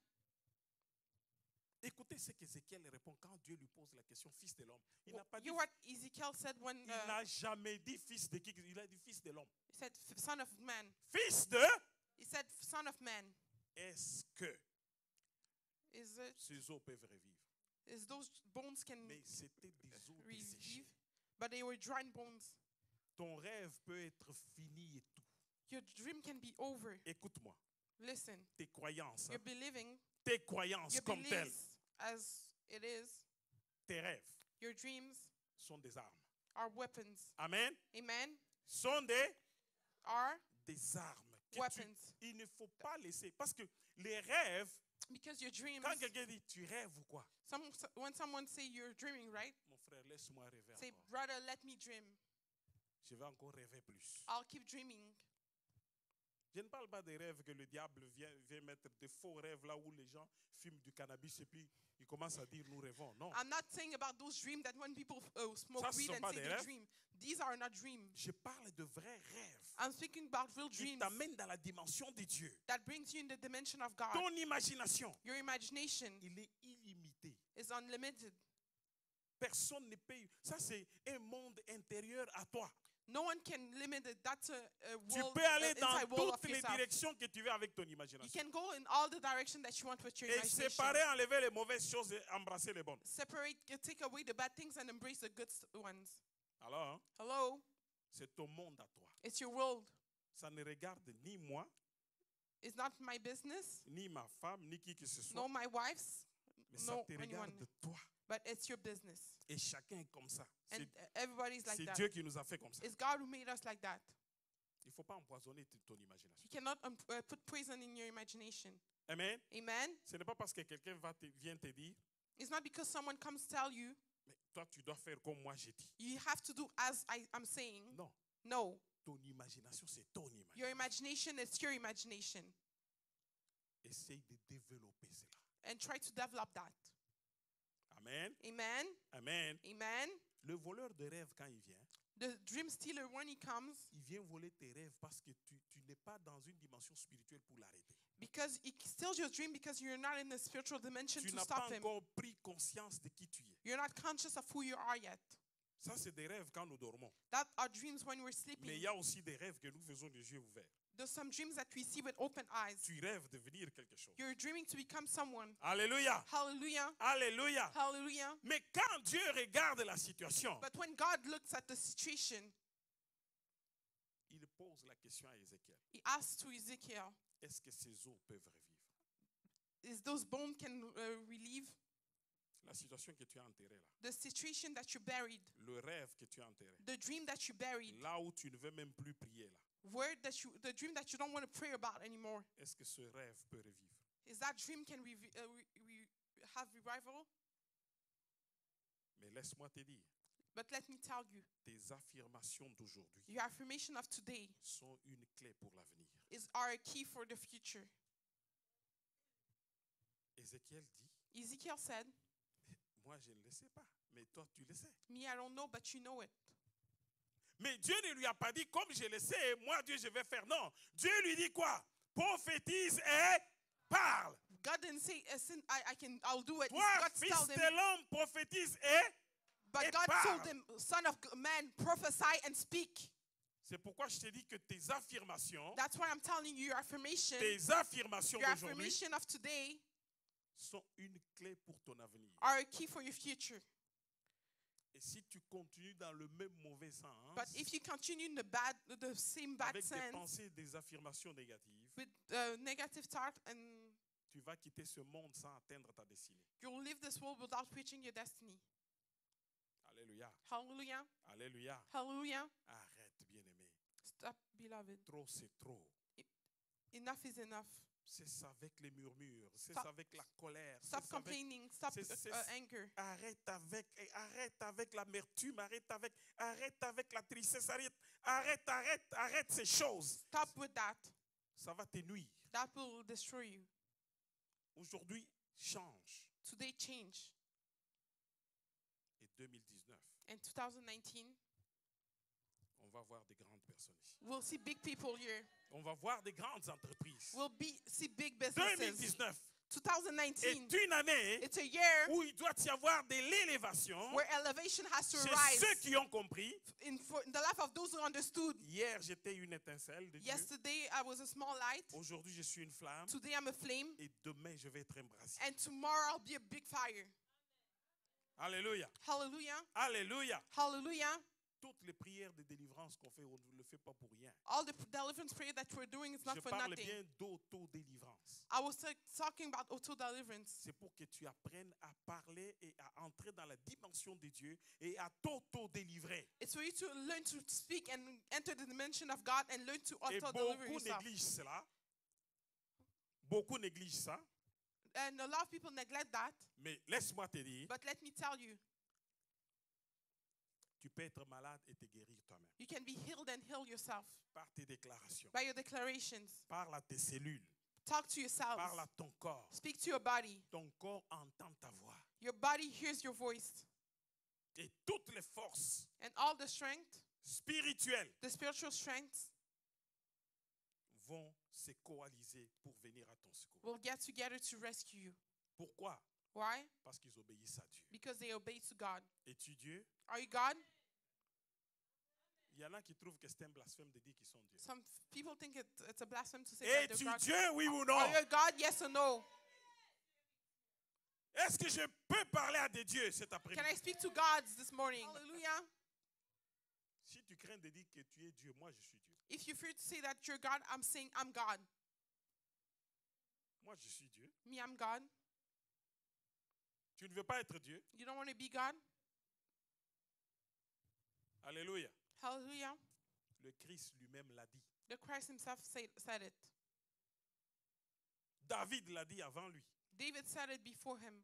Écoutez ce qu'Ézéchiel répond quand Dieu lui pose la question, fils de l'homme. Il n'a pas dit, You know what Ezekiel said when il n'a jamais dit fils de qui, il a dit fils de l'homme. he said, son of man. Fils de, He said, son of man. est-ce que Is it, ces eaux peuvent revivre? is those bones can Mais c'était des eaux desséchées. revive? But they were dry bones. Ton rêve peut être fini et tout. Your dream can be over. Écoute-moi, Listen, tes croyances, you're believing tes croyances your comme telles, beliefs as it is. tes rêves Your dreams sont des armes. are weapons. Amen. Amen. Sont Are des armes. Que weapons. il ne faut pas laisser. Parce que les rêves, Because your dreams. quand quelqu'un dit tu rêves ou quoi? When someone say you're dreaming, right? Mon frère, laisse-moi rêver Say, encore. brother, let me dream. Je vais encore rêver plus. I'll keep dreaming. Je ne parle pas des rêves que le diable vient mettre, des faux rêves là où les gens fument du cannabis et puis ils commencent à dire nous rêvons. Non. I'm not saying about those dreams that when people smoke Ça, ce weed sont and pas say des they rêves. dream. These are not dreams. Je parle de vrais rêves I'm speaking about real qui dreams t'amènent dans la dimension de Dieu. that brings you in the dimension of God. Ton imagination, Your imagination il est illimité. is unlimited. Personne ne peut. Ça, c'est un monde intérieur à toi. No one can limit it. That's a Tu world, peux aller dans inside world of toutes les yourself. directions que tu veux avec ton You imagination. can go in all the direction that you want with your Et imagination. séparer, enlever les mauvaises choses et embrasser les bonnes. Separate, take away the bad things and embrace the good ones. Alors, hein, Hello, c'est ton monde à toi. it's your world. Ça ne regarde ni moi, It's not my business, ni ma femme, ni qui que ce soit. no my wife's, Mais ça no te anyone. regarde toi. But it's your business. Et chacun est comme ça. And everybody's like C'est that. Dieu qui nous a fait comme ça. It's God who made us like that. Il ne faut pas empoisonner ton imagination. You cannot put poison in your imagination. Amen. Amen. Ce n'est pas parce que quelqu'un vient te dire, It's not because someone comes tell you, mais toi tu dois faire comme moi j'ai dit. you have to do as I'm saying. Non. No. Ton imagination, c'est ton Your imagination. imagination is your imagination. Essaye de développer cela. And try to develop that. Amen. Amen. Amen. Amen. Le voleur de rêve, quand il vient, The dream stealer, when he comes, il vient voler tes rêves parce que tu n'es pas dans une dimension spirituelle pour l'arrêter. because he steals your dream because you're not in the spiritual dimension Tu to n'as pas stop him. encore pris conscience de qui tu es. You're not conscious of who you are yet. Ça, c'est des rêves quand nous dormons. That are dreams when we're Mais sleeping. il y a aussi des rêves que nous faisons les yeux ouverts. There's some dreams that we see with open eyes. Tu rêves de devenir quelque chose. You're dreaming to become someone. Alléluia. Hallelujah. Alléluia. Hallelujah. Mais quand Dieu regarde la situation, But when God looks at the situation, il pose la question à Ézéchiel. he asks to Ezekiel, Est-ce que ces eaux peuvent revivre? is those bones can relieve? La situation que tu as enterrée là. the situation that you buried, Le rêve que tu as enterré. the dream that you buried, Là où tu ne veux même plus prier là. the dream that you don't want to pray about anymore. Est-ce que ce rêve peut revivre? Is that dream can have revival? Mais laisse-moi te dire, But let me tell you, tes affirmations d'aujourd'hui your affirmation of today sont une clé pour l'avenir. are a key for the future. Ézéchiel dit, Ezekiel said, moi je ne le sais pas, mais toi tu le sais. me, I don't know, but you know it. Mais Dieu ne lui a pas dit, comme je le sais, moi Dieu je vais faire. Non, Dieu lui dit quoi? Prophétise et parle. God didn't say, I'll do it. Toi, God fils told him, de l'homme, prophétise et but God parle. told him, son of man, prophesy and speak. C'est pourquoi je te dis que tes affirmations, That's why I'm telling you, your affirmation d'aujourd'hui of today sont une clé pour ton avenir. are a key for your future. Et si tu continues dans le même mauvais sens, But if you continue in the same bad avec des sense, pensées, des affirmations négatives, with negative thought, and tu vas quitter ce monde sans atteindre ta destinée. you'll leave this world without reaching your destiny. Alléluia. Hallelujah. Alléluia. Hallelujah. Arrête, bien-aimé. Stop, beloved. Trop, c'est trop. Enough is enough. Cesse avec les murmures. Cesse Stop. avec la colère. Stop Cesse avec- complaining. Stop anger. Arrête avec l'amertume. Arrête avec la tristesse. Arrête ces choses. Stop with that. Ça va te nuire. That will destroy you. Aujourd'hui, change. Today change. Et 2019, In 2019, on va voir des grandes personnes ici. we'll see big people here. On va voir des grandes entreprises. We'll see big businesses. 2019 2019, est une année it's a year où il doit y avoir de l'élévation where elevation has to chez rise. ceux qui ont compris. In the life of those who understood. Hier, j'étais une étincelle de Dieu. Yesterday, I was a small light. Aujourd'hui, je suis une flamme. Today, I'm a flame. Et demain, je vais être embrasé. And tomorrow, I'll be a big fire. Alléluia. Hallelujah. Alléluia. Hallelujah. Toutes les prières de délivrance qu'on fait, on ne le fait pas pour rien. All the deliverance prayer that we're doing is not Je for parle nothing. bien d'auto-délivrance. I was talking about auto-deliverance. C'est pour que tu apprennes à parler et à entrer dans la dimension de Dieu et à t'auto-délivrer. It's for you to learn to speak and enter the dimension of God and learn to Et auto-deliver beaucoup yourself. négligent cela. Beaucoup négligent ça. And a lot of people neglect that. Mais laisse-moi te dire, But let me tell you, tu peux être malade et te guérir toi-même. you can be healed and heal yourself Par tes déclarations. by your declarations. Parle à tes cellules. Talk to yourselves. Parle à ton corps. Speak to your body. Ton corps entend ta voix. Your body hears your voice. Et toutes les forces And all the strength, spirituelles the spiritual strength, vont se coaliser pour venir à ton secours. will get together to rescue you. Pourquoi? Why? Parce qu'ils obéissent à Dieu. Because they obey to God. Es-tu Dieu? Are you God? Il y en a qui trouvent que c'est un blasphème de dire qu'ils sont Dieu. Some people think it's a blasphemy to say that Es-tu they're God. Dieu, oui ou non? Are you God? Yes or no? Est-ce que je peux parler à des dieux cet Can après-midi? I speak to gods this morning? Hallelujah. Si tu crains de dire que tu es Dieu, moi je suis Dieu. If you fear to say that you're God, I'm saying I'm God. Moi je suis Dieu. Me, I'm God. Tu ne veux pas être Dieu? You don't want to be God? Alléluia. Hallelujah. Le Christ lui-même l'a dit. The Christ himself said it. David l'a dit avant lui. David said it before him.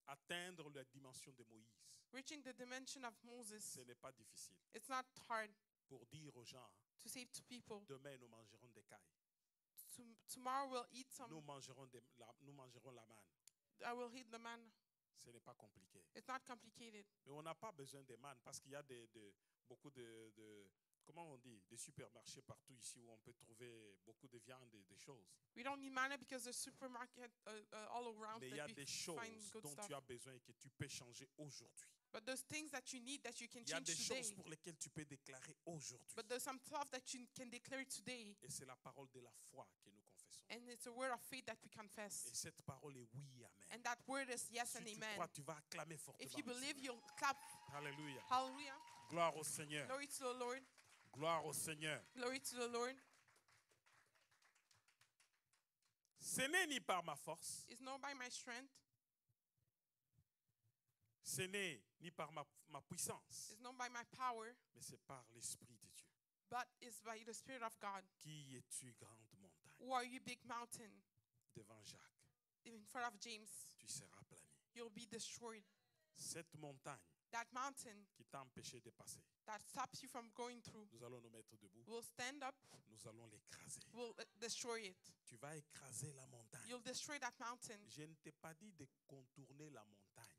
Atteindre la dimension de Moïse, Reaching the dimension of Moses, ce n'est pas difficile. it's not hard Pour dire aux gens, to say to people, demain nous mangerons des cailles. tomorrow we'll eat Nous some, mangerons la manne. I will eat the manna. Ce n'est pas compliqué. It's not complicated. Mais on n'a pas besoin de manne parce qu'il y a beaucoup comment on dit, des supermarchés partout ici où on peut trouver beaucoup de viande et des choses. We don't need manna because there's supermarket all around Mais il y a that des we choses find good dont stuff. tu as besoin et que tu peux changer aujourd'hui. But there's things that you need that you can Il y a change des choses today. pour lesquelles tu peux déclarer aujourd'hui. But there's some stuff that you can declare today. Et c'est la parole de la foi que nous confessons. And it's a word of faith that we Et confess. cette parole est oui, amen. And that word is yes Si and tu amen. crois, tu vas acclamer fortement. If you le believe, Seigneur. you'll clap. Alléluia. Hallelujah. Gloire au Seigneur. Glory to the Lord. Gloire au Seigneur. Glory to the Lord. Ce n'est ni par ma force, It's not by my strength, Ce n'est ni par ma puissance, It's not by my power, mais c'est par l'Esprit de Dieu. but it's by the Spirit of God. Qui es-tu, grande montagne? Who are you, big mountain? Devant Jacques, In front of James, tu seras aplani. you'll be destroyed. Cette montagne That mountain qui t'a empêché de passer, that stops you from going through nous allons nous mettre debout. will stand up, Nous allons l'écraser. will destroy it. Tu vas écraser la montagne. You'll destroy that mountain. Je ne t'ai pas dit de contourner la montagne,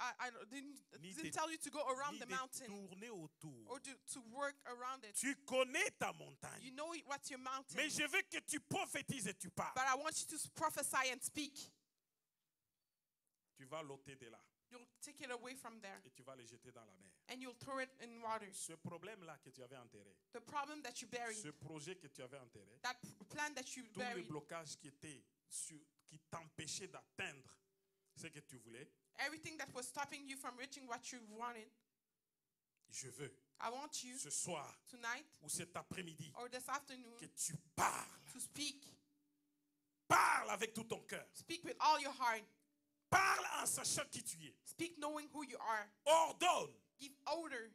I didn't Ni didn't de- tell you to go around ni the de mountain tourner autour. or to work around it. Tu connais ta montagne, You know what's your mountain, mais je veux que tu prophétises et tu parles. but I want you to prophesy and speak. Tu vas l'ôter de là You'll take it away from there et tu vas le jeter dans la mer. and you'll throw it in water. Ce problème-là que tu avais enterré, The problem that you buried, ce projet que tu avais enterré, that plan that you tous les buried, blocages qui t'empêchaient d'atteindre ce que tu voulais, everything that was stopping you from reaching what you wanted, je veux I want you ce soir tonight ou cet après-midi or this afternoon que tu parles. to speak. Parle avec tout ton cœur. Speak with all your heart. Parle en sachant qui tu es. Speak knowing who you are. Ordonne. Give order.